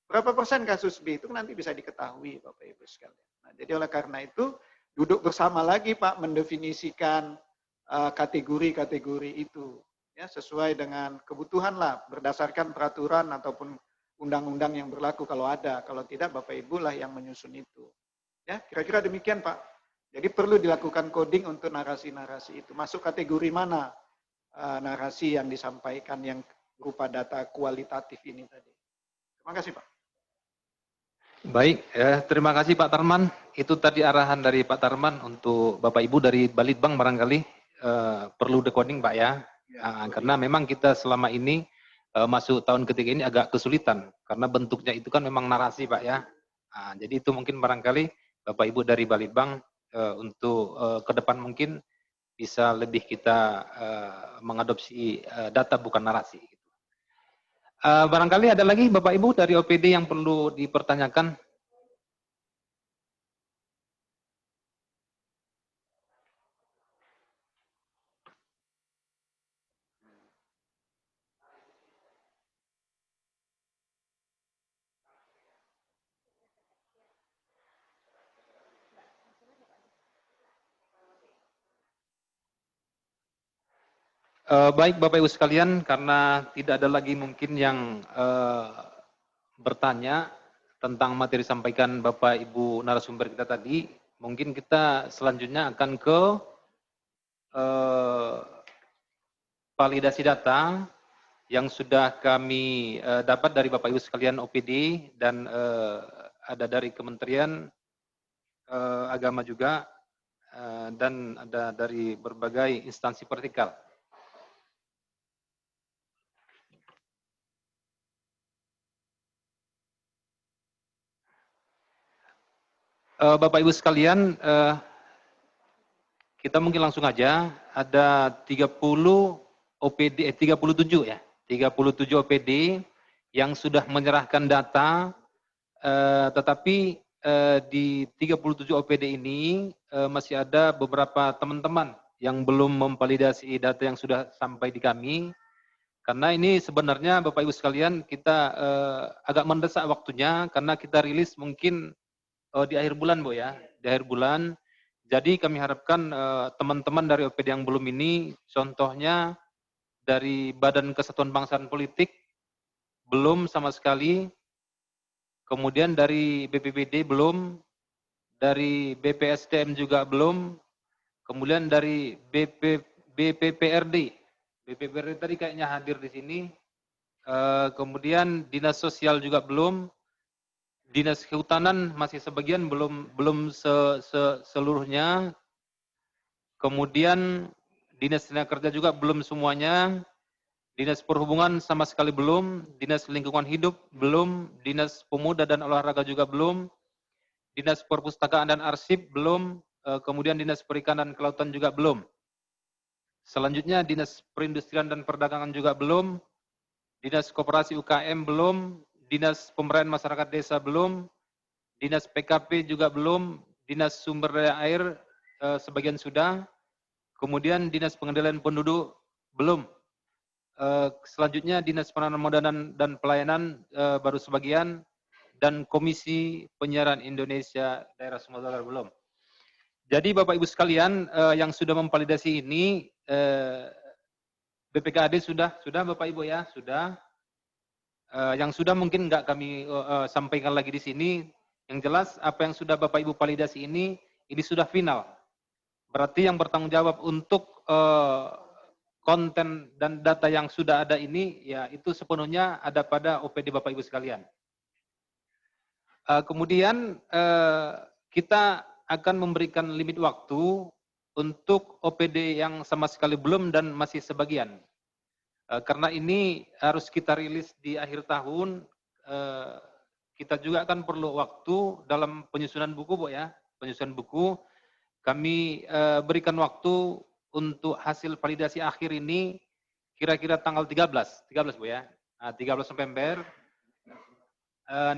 Berapa persen kasus B? Itu nanti bisa diketahui Bapak Ibu sekalian. Nah, jadi oleh karena itu duduk bersama lagi Pak mendefinisikan kategori-kategori itu. Ya, sesuai dengan kebutuhan lah berdasarkan peraturan ataupun undang-undang yang berlaku kalau ada, kalau tidak Bapak Ibu lah yang menyusun itu. Ya, kira-kira demikian Pak. Jadi perlu dilakukan coding untuk narasi-narasi itu. Masuk kategori mana narasi yang disampaikan yang berupa data kualitatif ini tadi. Terima kasih Pak. Baik, terima kasih Pak Tarman. Itu tadi arahan dari Pak Tarman untuk Bapak Ibu dari Balitbank barangkali perlu decoding Pak ya. Karena memang kita selama ini masuk tahun ketiga ini agak kesulitan karena bentuknya itu kan memang narasi Pak ya. Jadi itu mungkin barangkali Bapak Ibu dari Balitbank untuk ke depan mungkin bisa lebih kita mengadopsi data bukan narasi. Barangkali ada lagi Bapak Ibu dari OPD yang perlu dipertanyakan. Baik Bapak Ibu sekalian, karena tidak ada lagi mungkin yang bertanya tentang materi sampaikan Bapak Ibu narasumber kita tadi, mungkin kita selanjutnya akan ke validasi data yang sudah kami dapat dari Bapak Ibu sekalian OPD dan ada dari Kementerian Agama juga dan ada dari berbagai instansi vertikal. Bapak Ibu sekalian, kita mungkin langsung aja, ada 37 ya, 37 OPD yang sudah menyerahkan data, tetapi di 37 OPD ini masih ada beberapa teman-teman yang belum memvalidasi data yang sudah sampai di kami, karena ini sebenarnya Bapak Ibu sekalian kita agak mendesak waktunya, karena kita rilis mungkin di akhir bulan Bu ya, di akhir bulan. Jadi kami harapkan teman-teman dari OPD yang belum ini, contohnya dari Badan Kesatuan Bangsa dan Politik, belum sama sekali, kemudian dari BPBD belum, dari BPSDM juga belum, kemudian dari BPPRD tadi kayaknya hadir di sini, kemudian Dinas Sosial juga belum, Dinas Kehutanan masih sebagian belum seluruhnya. Kemudian Dinas Tenaga Kerja juga belum semuanya. Dinas Perhubungan sama sekali belum. Dinas Lingkungan Hidup belum. Dinas Pemuda dan Olahraga juga belum. Dinas Perpustakaan dan Arsip belum. Kemudian Dinas Perikanan dan Kelautan juga belum. Selanjutnya Dinas Perindustrian dan Perdagangan juga belum. Dinas Koperasi UKM belum. Dinas Pemberdayaan Masyarakat Desa belum, Dinas PKP juga belum, Dinas Sumber Daya Air sebagian sudah, kemudian Dinas Pengendalian Penduduk belum. Selanjutnya Dinas Penanaman Modal dan Pelayanan baru sebagian, dan Komisi Penyiaran Indonesia Daerah Sumatera Utara belum. Jadi Bapak Ibu sekalian yang sudah memvalidasi ini BPKAD sudah Bapak Ibu ya, sudah. Yang sudah mungkin nggak kami sampaikan lagi di sini. Yang jelas apa yang sudah Bapak Ibu validasi ini sudah final. Berarti yang bertanggung jawab untuk konten dan data yang sudah ada ini, ya itu sepenuhnya ada pada OPD Bapak Ibu sekalian. Kemudian kita akan memberikan limit waktu untuk OPD yang sama sekali belum dan masih sebagian. Karena ini harus kita rilis di akhir tahun, kita juga akan perlu waktu dalam penyusunan buku, Bu ya. Penyusunan buku, kami berikan waktu untuk hasil validasi akhir ini kira-kira tanggal 13 Bu ya. 13 November.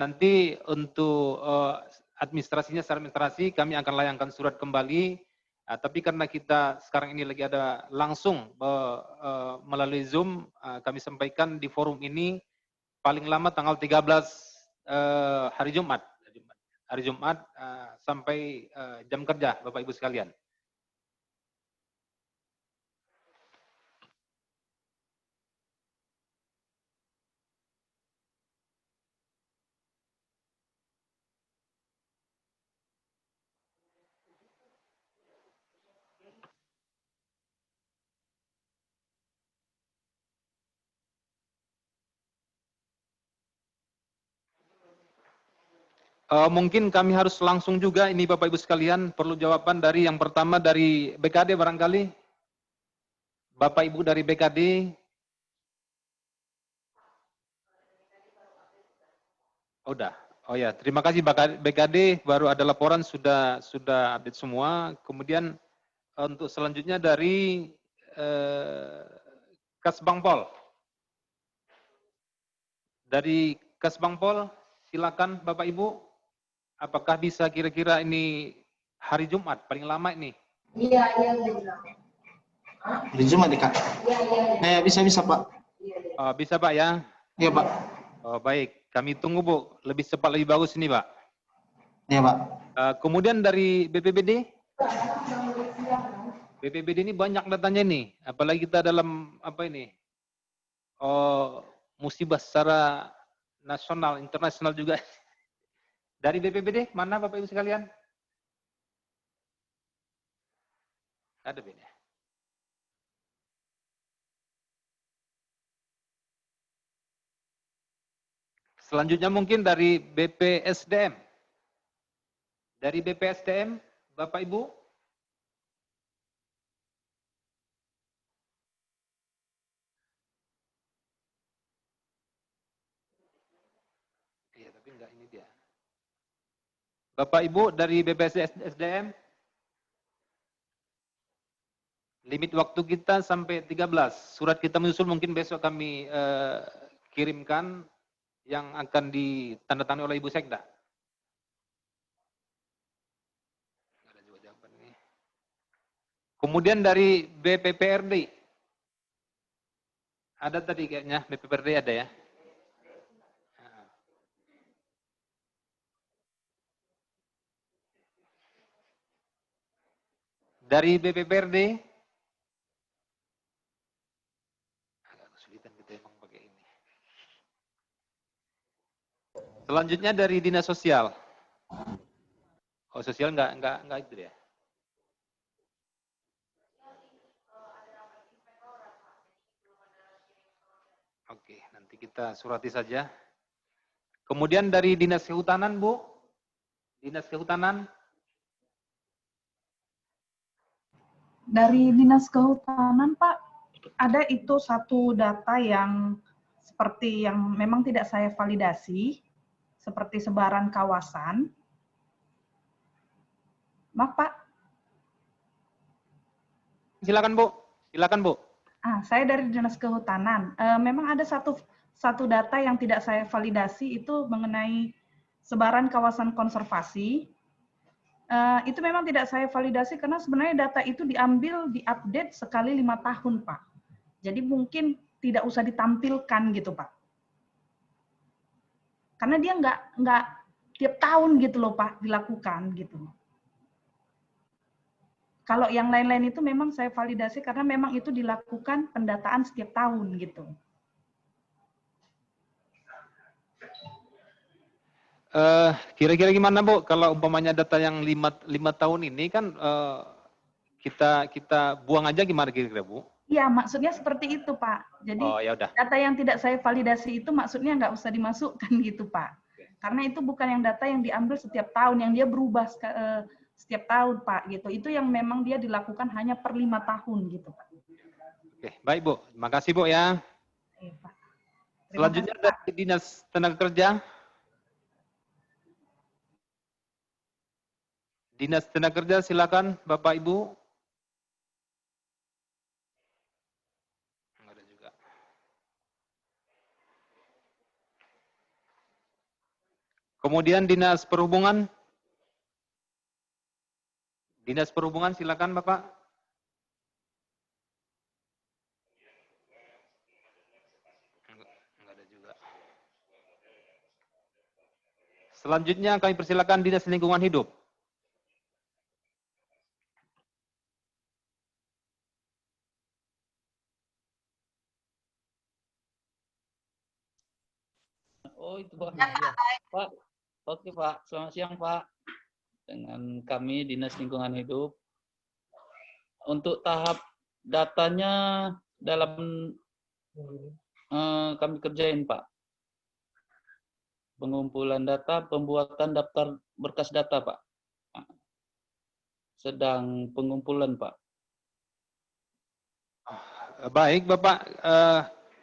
Nanti untuk administrasinya, secara administrasi kami akan layangkan surat kembali. Tapi karena kita sekarang ini lagi ada langsung melalui Zoom, kami sampaikan di forum ini paling lama tanggal 13 hari Jumat. Hari Jumat sampai jam kerja Bapak Ibu sekalian. Mungkin kami harus langsung juga ini Bapak Ibu sekalian, perlu jawaban dari yang pertama dari BKD barangkali. Bapak Ibu dari BKD. Oh, udah. Oh ya, terima kasih BKD, baru ada laporan sudah update semua. Kemudian untuk selanjutnya dari Kasbangpol. Dari Kasbangpol, silakan Bapak Ibu. Apakah bisa kira-kira ini hari Jumat paling lama ini? Iya. Hari Jumat Kak. Iya. Bisa Pak. Bisa Pak ya? Iya Pak. Oh, baik, kami tunggu Bu. Lebih cepat lebih bagus ini Pak. Iya Pak. Kemudian dari BPBD? BPBD ini banyak datanya nih. Apalagi kita dalam apa ini? Musibah secara nasional, internasional juga. Dari BPBD, mana Bapak Ibu sekalian? Ada beda. Selanjutnya mungkin dari BPSDM. Dari BPSDM, Bapak Ibu. Iya, tapi enggak ini dia. Bapak Ibu dari BPSDM, limit waktu kita sampai 13. Surat kita menyusul mungkin besok kami kirimkan yang akan ditandatangani oleh Ibu Sekda. Ada juga jawaban ini. Kemudian dari BPPRD. Ada tadi kayaknya, BPPRD ada ya. Dari BPPRD, agak kesulitan kita emang pakai ini. Selanjutnya dari Dinas Sosial. Oh, sosial enggak itu ya. Oke, nanti kita surati saja. Kemudian dari Dinas Kehutanan, Bu. Dinas Kehutanan. Dari Dinas Kehutanan, Pak, ada itu satu data yang seperti yang memang tidak saya validasi, seperti sebaran kawasan. Maaf, Pak. Silakan, Bu. Silakan, Bu. Saya dari Dinas Kehutanan. Memang ada satu data yang tidak saya validasi itu mengenai sebaran kawasan konservasi. Itu memang tidak saya validasi karena sebenarnya data itu diupdate sekali 5 tahun, Pak. Jadi mungkin tidak usah ditampilkan gitu, Pak. Karena dia nggak tiap tahun gitu loh, Pak, dilakukan gitu. Kalau yang lain-lain itu memang saya validasi karena memang itu dilakukan pendataan setiap tahun gitu. Kira-kira gimana Bu, kalau umpamanya data yang 5 tahun ini kan kita buang aja gimana kira-kira Bu? Iya, maksudnya seperti itu Pak. Jadi Oh ya udah. data yang tidak saya validasi itu maksudnya nggak usah dimasukkan gitu Pak. Karena itu bukan yang data yang diambil setiap tahun, yang dia berubah setiap tahun Pak gitu. Itu yang memang dia dilakukan hanya per 5 tahun gitu Pak. Oke, baik Bu. Terima kasih Bu ya. Oke, Pak. Terima Selanjutnya kasih, Pak. dari Dinas Tenaga Kerja. Dinas Tenaga Kerja silakan Bapak Ibu. Enggak ada juga. Kemudian Dinas Perhubungan. Dinas Perhubungan silakan Bapak. Enggak ada juga. Selanjutnya kami persilakan Dinas Lingkungan Hidup. Oh itu Pak. Ya. Pak, oke Pak. Selamat siang Pak. Dengan kami Dinas Lingkungan Hidup. Untuk tahap datanya dalam kami kerjain Pak. Pengumpulan data, pembuatan daftar berkas data Pak. Sedang pengumpulan Pak. Baik Bapak,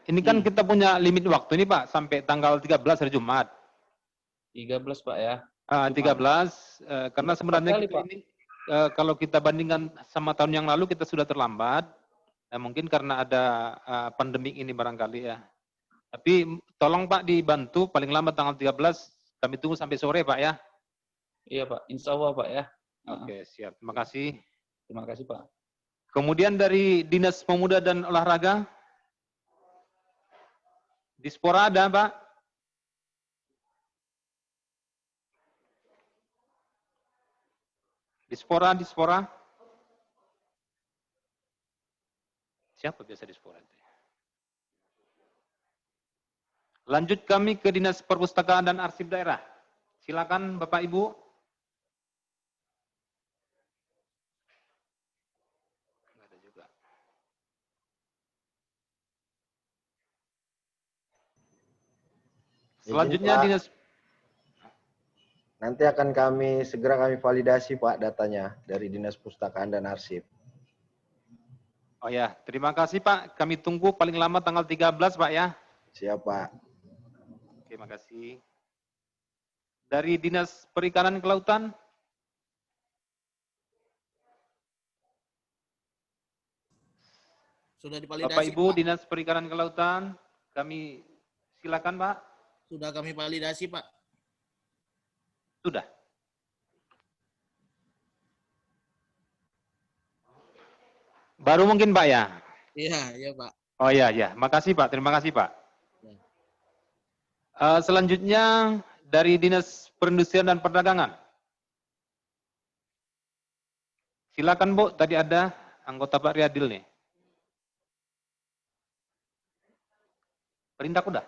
ini kan kita punya limit waktu ini Pak, sampai tanggal 13 hari Jumat. 13 Pak ya. 13, karena sebenarnya kali, kita Pak. ini, kalau kita bandingkan sama tahun yang lalu kita sudah terlambat, mungkin karena ada pandemik ini barangkali ya. Tapi tolong Pak dibantu paling lambat tanggal 13, kami tunggu sampai sore Pak ya. Iya Pak, insya Allah Pak ya. Oke siap, terima kasih. Terima kasih Pak. Kemudian dari Dinas Pemuda dan Olahraga, Dispora ada Pak? Dispora. Siapa biasa Dispora itu? Lanjut kami ke Dinas Perpustakaan dan Arsip Daerah. Silakan Bapak Ibu. Nggak ada juga. Selanjutnya Pak, Dinas. nanti akan segera kami validasi Pak datanya dari Dinas Pustakaan dan Arsip. Oh ya, terima kasih Pak. Kami tunggu paling lama tanggal 13 Pak ya. Siap Pak. Terima kasih. Dari Dinas Perikanan Kelautan. Sudah divalidasi Bapak Ibu Pak. Dinas Perikanan Kelautan, kami silakan Pak. Sudah kami validasi Pak. Sudah. Baru mungkin Pak ya? Iya Pak. Oh iya, makasih Pak, terima kasih Pak. Selanjutnya dari Dinas Perindustrian dan Perdagangan. Silakan Bu, tadi ada anggota Pak Riadil nih. Perindak udah?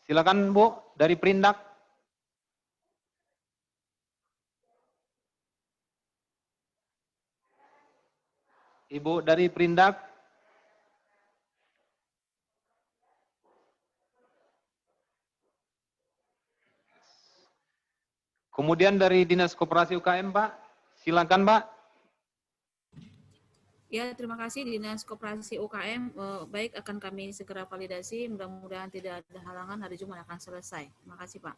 Silakan Bu, dari Perindak. Ibu dari Perindak. Kemudian dari Dinas Koperasi UKM, Pak. Silakan, Pak. Ya, terima kasih Dinas Koperasi UKM. Baik, akan kami segera validasi. Mudah-mudahan tidak ada halangan, hari Jumat akan selesai. Terima kasih, Pak.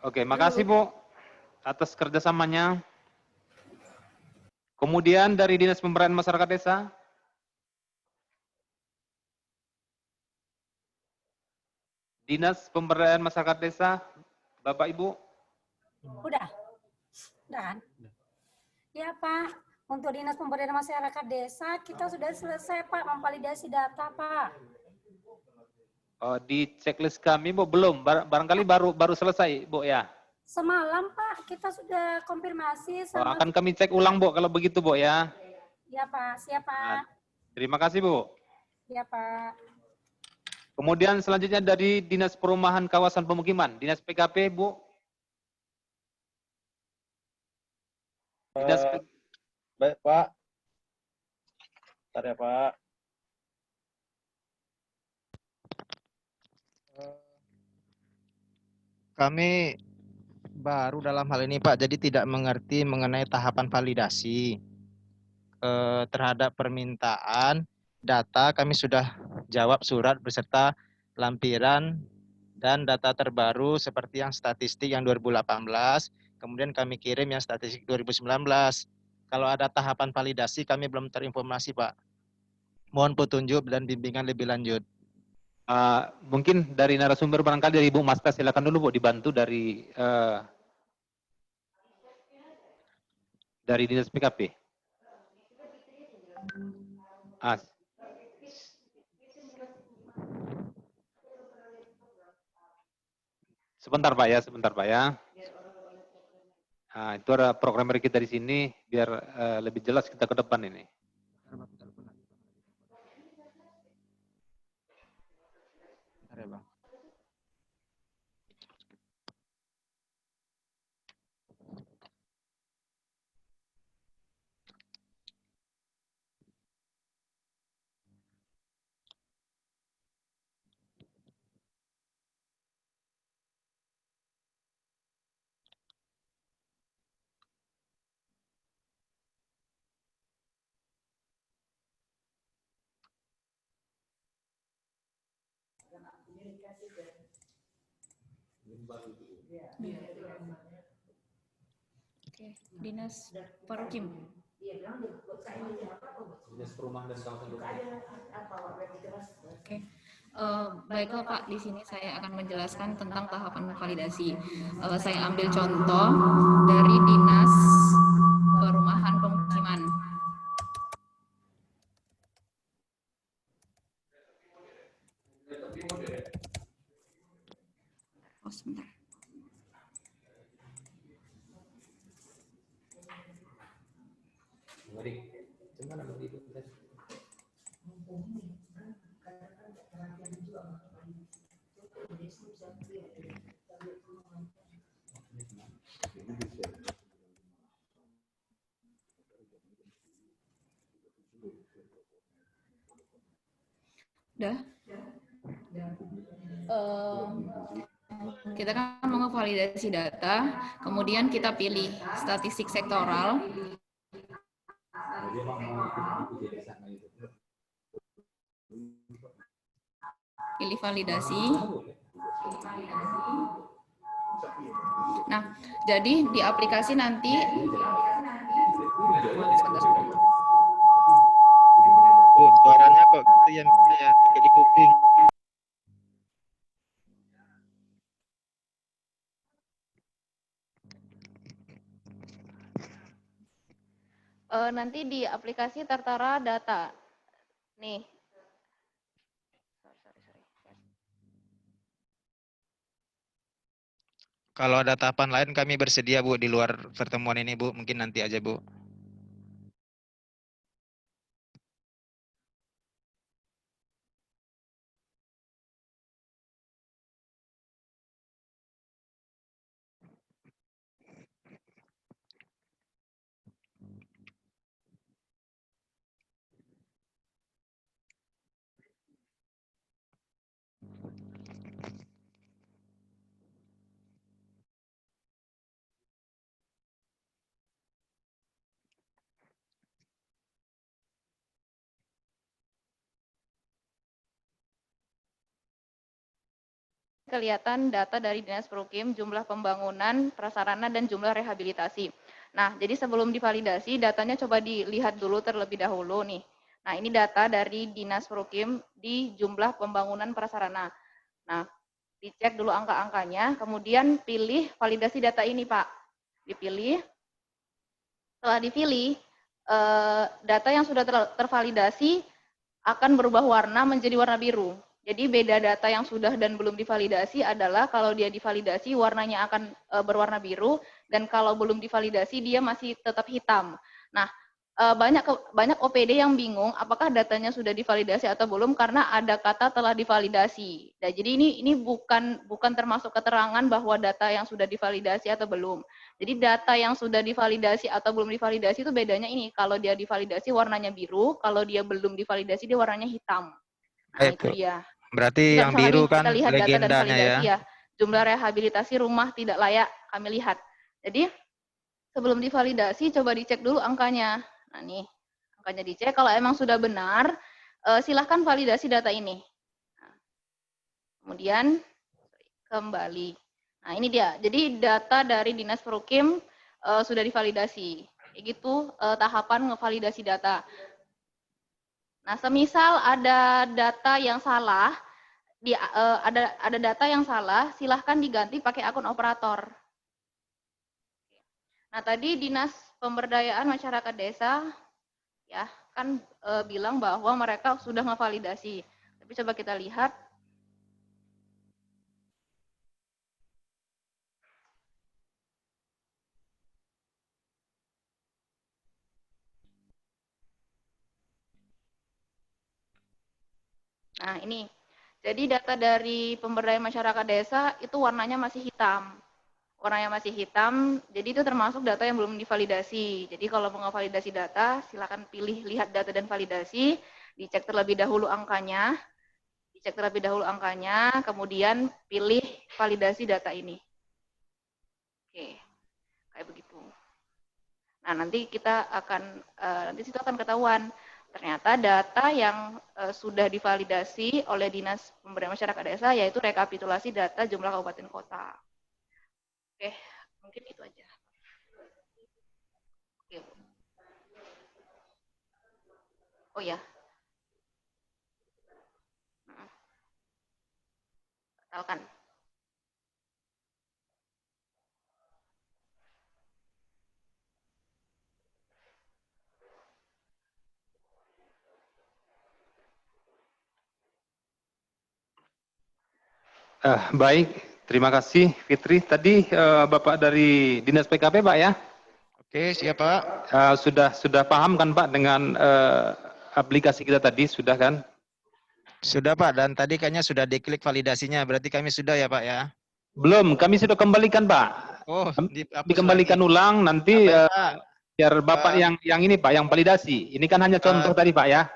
Oke, makasih Bu atas kerjasamanya. Kemudian dari Dinas Pemberdayaan Masyarakat Desa. Dinas Pemberdayaan Masyarakat Desa, Bapak Ibu. Udah kan? Ya Pak, untuk Dinas Pemberdayaan Masyarakat Desa kita sudah selesai Pak memvalidasi data Pak. Oh, di checklist kami Bu belum, barangkali baru selesai Bu ya. Semalam Pak, kita sudah konfirmasi sama... Akan kami cek ulang, Bu, kalau begitu, Bu, ya. Ya Pak, siap Pak. Terima kasih, Bu. Ya Pak. Kemudian selanjutnya dari Dinas Perumahan Kawasan Pemukiman, Dinas PKP, Bu. Dinas Baik, Pak. Bentar ya, Pak. Kami baru dalam hal ini, Pak, jadi tidak mengerti mengenai tahapan validasi terhadap permintaan data. Kami sudah jawab surat beserta lampiran dan data terbaru seperti yang statistik yang 2018, kemudian kami kirim yang statistik 2019. Kalau ada tahapan validasi kami belum terinformasi, Pak. Mohon petunjuk dan bimbingan lebih lanjut. Mungkin dari narasumber barangkali dari Ibu Maska, silakan dulu, Bu, dibantu dari Dinas PKP. Sebentar Pak ya, sebentar Pak ya. Nah, itu ada programmer kita di sini, biar lebih jelas kita ke depan ini. Bentar ya, Bang. Oke, Dinas Perukim. Dinas Perumahan dan Kawasan Oke. Baiklah Pak, di sini saya akan menjelaskan tentang tahapan validasi. Saya ambil contoh dari Dinas Perumahan Pemukiman. Oh, sebentar. Udah? Kita kan mau validasi data, kemudian kita pilih statistik sektoral. Pilih validasi. Nah, jadi di aplikasi nanti Suaranya kok gitu ya, kayak di kuping. Nanti di aplikasi tertera data. Nih. Kalau ada tahapan lain kami bersedia, Bu, di luar pertemuan ini, Bu. Mungkin nanti aja, Bu. Kelihatan data dari Dinas Perukim, jumlah pembangunan, prasarana, dan jumlah rehabilitasi. Nah, jadi sebelum divalidasi, datanya coba dilihat dulu terlebih dahulu nih. Nah, ini data dari Dinas Perukim di jumlah pembangunan prasarana. Nah, dicek dulu angka-angkanya, kemudian pilih validasi data ini, Pak. Dipilih. Setelah dipilih, data yang sudah tervalidasi akan berubah warna menjadi warna biru. Jadi beda data yang sudah dan belum divalidasi adalah kalau dia divalidasi warnanya akan berwarna biru, dan kalau belum divalidasi dia masih tetap hitam. Nah, banyak OPD yang bingung apakah datanya sudah divalidasi atau belum karena ada kata telah divalidasi. Nah, jadi ini bukan termasuk keterangan bahwa data yang sudah divalidasi atau belum. Jadi data yang sudah divalidasi atau belum divalidasi itu bedanya ini. Kalau dia divalidasi warnanya biru, kalau dia belum divalidasi dia warnanya hitam. Nah, itu dia. Berarti Jadi yang misalkan biru nih, kan kita lihat data dan legendanya validasi ya. ya. Jumlah rehabilitasi rumah tidak layak kami lihat. Jadi sebelum divalidasi coba dicek dulu angkanya. Nah nih, angkanya dicek. Kalau emang sudah benar, silahkan validasi data ini. Nah, kemudian kembali. Nah ini dia. Jadi data dari Dinas Perukim sudah divalidasi. Kayak gitu tahapan ngevalidasi data. Nah, semisal ada data yang salah, ada data yang salah, silahkan diganti pakai akun operator. Nah, tadi Dinas Pemberdayaan Masyarakat Desa ya kan bilang bahwa mereka sudah ngevalidasi. Tapi coba kita lihat. Nah, ini. Jadi data dari pemberdayaan masyarakat desa itu warnanya masih hitam. Warnanya masih hitam, jadi itu termasuk data yang belum divalidasi. Jadi kalau mau validasi data, silakan pilih lihat data dan validasi, dicek terlebih dahulu angkanya, kemudian pilih validasi data ini. Oke, kayak begitu. Nah, nanti kita akan nanti situ akan ketahuan ternyata data yang sudah divalidasi oleh Dinas Pemberdayaan Masyarakat Desa yaitu rekapitulasi data jumlah kabupaten kota. Oke, mungkin itu aja. Oke. Oh ya. Batalkan. Baik, terima kasih Fitri. Tadi Bapak dari Dinas PKP Pak ya? Oke, siap Pak. Sudah paham kan Pak dengan aplikasi kita tadi, sudah kan? Sudah Pak, dan tadi kayaknya sudah diklik validasinya, berarti kami sudah ya Pak ya? Belum, kami sudah kembalikan Pak. Oh, Dikembalikan ulang nanti biar Bapak yang ini Pak, yang validasi. Ini kan hanya contoh tadi Pak ya?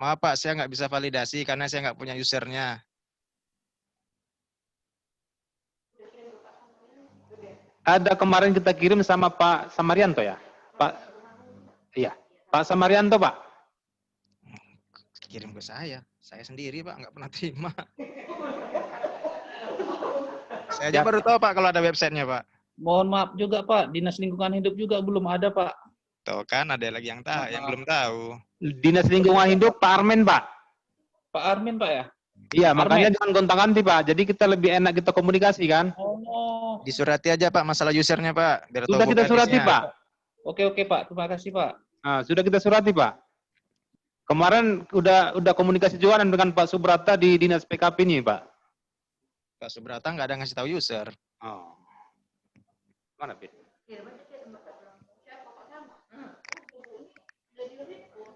Maaf Pak, saya nggak bisa validasi karena saya nggak punya usernya. Ada kemarin kita kirim sama Pak Samarianto ya? Pak, iya. Pak Samarianto Pak? Kirim ke saya sendiri Pak, nggak pernah terima. Saya aja baru tahu Pak kalau ada websitenya Pak. Mohon maaf juga Pak, Dinas Lingkungan Hidup juga belum ada Pak. Tuh kan ada lagi yang belum tahu. Dinas Lingkungan Hidup Pak Armin Pak. Pak Armin Pak ya? Iya, makanya jangan gonta-ganti Pak. Jadi kita lebih enak kita komunikasi kan. Oh. Disurati aja Pak masalah usernya Pak. Biar sudah kita surati Pak. Oke Pak, terima kasih Pak. Nah, sudah kita surati Pak. Kemarin udah komunikasi juga dengan Pak Subrata di Dinas PKP ini Pak. Pak Subrata nggak ada ngasih tahu user. Oh. Mana Fit?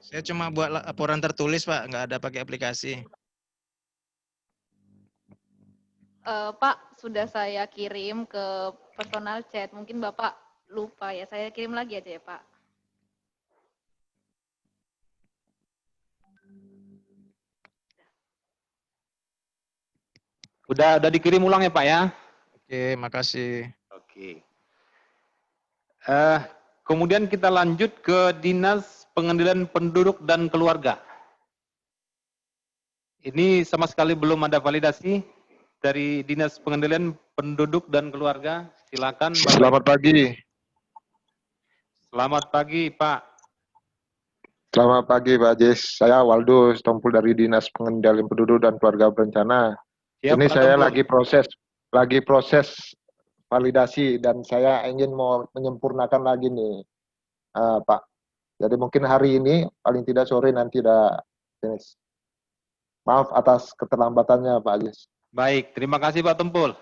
Saya cuma buat laporan tertulis Pak, nggak ada pakai aplikasi. Pak, sudah saya kirim ke personal chat. Mungkin Bapak lupa ya. Saya kirim lagi aja ya Pak. Udah dikirim ulang ya Pak ya? Oke, makasih. Oke. Kemudian kita lanjut ke Dinas Pengendalian Penduduk dan Keluarga. Ini sama sekali belum ada validasi dari Dinas Pengendalian Penduduk dan Keluarga. Silakan. Selamat pagi. Selamat pagi Pak. Selamat pagi Pak Jis. Saya Waldo Stompul dari Dinas Pengendalian Penduduk dan Keluarga Berencana. Ya, ini Pak saya Tompul. lagi proses validasi dan saya ingin mau menyempurnakan lagi nih Pak. Jadi mungkin hari ini paling tidak sore nanti udah finish. Maaf atas keterlambatannya Pak Ajis. Baik, terima kasih Pak Tumpul.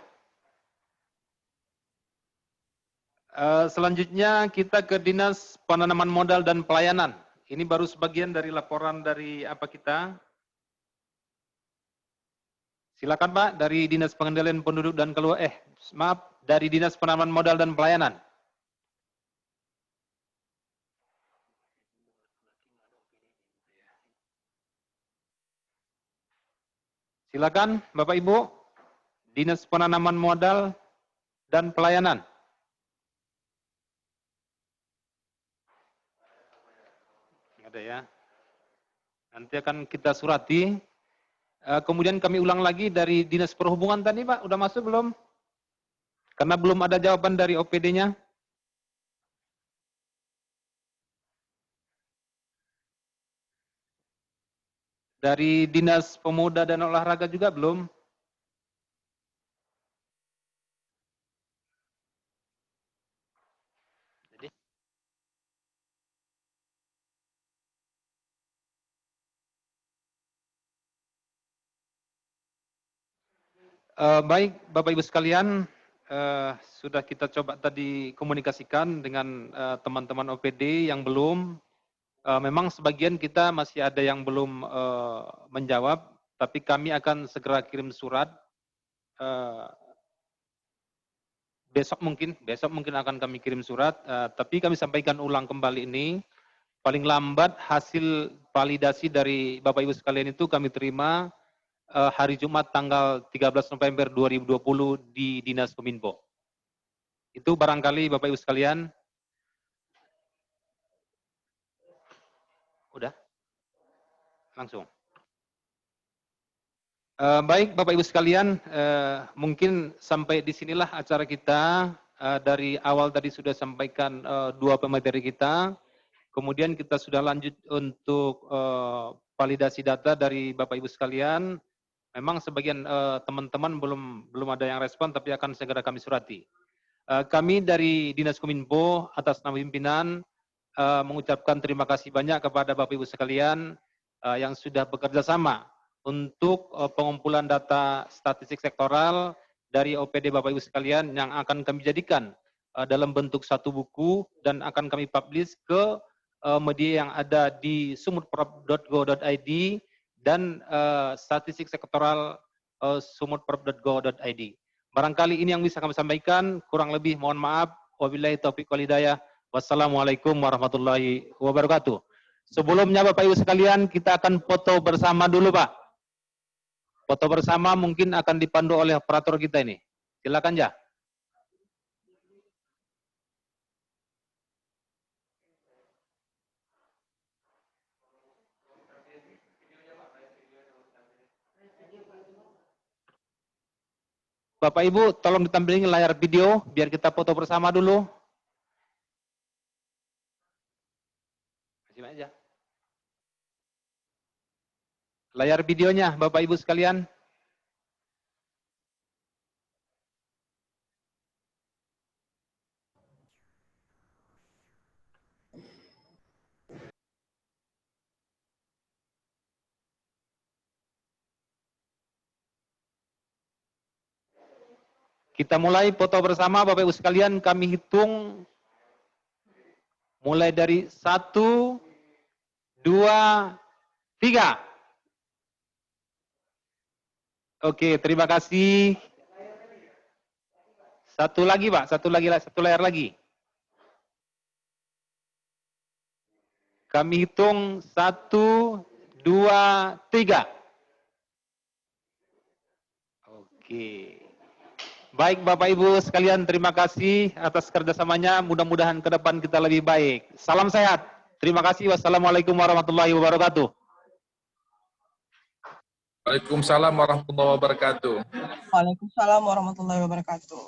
Selanjutnya kita ke Dinas Penanaman Modal dan Pelayanan. Ini baru sebagian dari laporan dari apa kita. Silakan Pak, dari Dinas Pengendalian Penduduk dan dari Dinas Penanaman Modal dan Pelayanan. Silakan Bapak Ibu, Dinas Penanaman Modal dan Pelayanan. Ada ya. Nanti akan kita surati. Kemudian kami ulang lagi dari Dinas Perhubungan tadi Pak, udah masuk belum? Karena belum ada jawaban dari OPD-nya. Dari Dinas Pemuda dan Olahraga juga belum? Baik, Bapak Ibu sekalian, sudah kita coba tadi komunikasikan dengan teman-teman OPD yang belum. Memang sebagian kita masih ada yang belum menjawab, tapi kami akan segera kirim surat. Besok mungkin akan kami kirim surat, tapi kami sampaikan ulang kembali ini. Paling lambat hasil validasi dari Bapak Ibu sekalian itu kami terima hari Jumat tanggal 13 November 2020 di Dinas Kominfo. Itu barangkali Bapak Ibu sekalian. Udah? Langsung. Baik Bapak Ibu sekalian, mungkin sampai di sinilah acara kita. Dari awal tadi sudah sampaikan dua pemateri kita. Kemudian kita sudah lanjut untuk validasi data dari Bapak Ibu sekalian. Memang sebagian teman-teman belum ada yang respon, tapi akan segera kami surati. Kami dari Dinas Kominfo atas nama pimpinan mengucapkan terima kasih banyak kepada Bapak Ibu sekalian yang sudah bekerja sama untuk pengumpulan data statistik sektoral dari OPD Bapak Ibu sekalian yang akan kami jadikan dalam bentuk satu buku dan akan kami publish ke media yang ada di sumutprov.go.id dan statistik sektoral sumutprov.go.id. Barangkali ini yang bisa kami sampaikan, kurang lebih mohon maaf. Wabillahi taufiq wal hidayah. Wassalamualaikum warahmatullahi wabarakatuh. Sebelumnya Bapak Ibu sekalian, kita akan foto bersama dulu Pak. Foto bersama mungkin akan dipandu oleh operator kita ini. Silakan ya. Bapak Ibu, tolong ditampilkan layar video biar kita foto bersama dulu. Aja. Layar videonya, Bapak Ibu sekalian. Kita mulai foto bersama Bapak Ibu sekalian, kami hitung mulai dari 1, 2, 3. Oke, terima kasih. Satu lagi Pak, satu layar lagi. Kami hitung 1, 2, 3. Oke. Baik Bapak Ibu sekalian, terima kasih atas kerjasamanya. Mudah-mudahan ke depan kita lebih baik. Salam sehat. Terima kasih. Wassalamualaikum warahmatullahi wabarakatuh. Waalaikumsalam warahmatullahi wabarakatuh. Waalaikumsalam warahmatullahi wabarakatuh.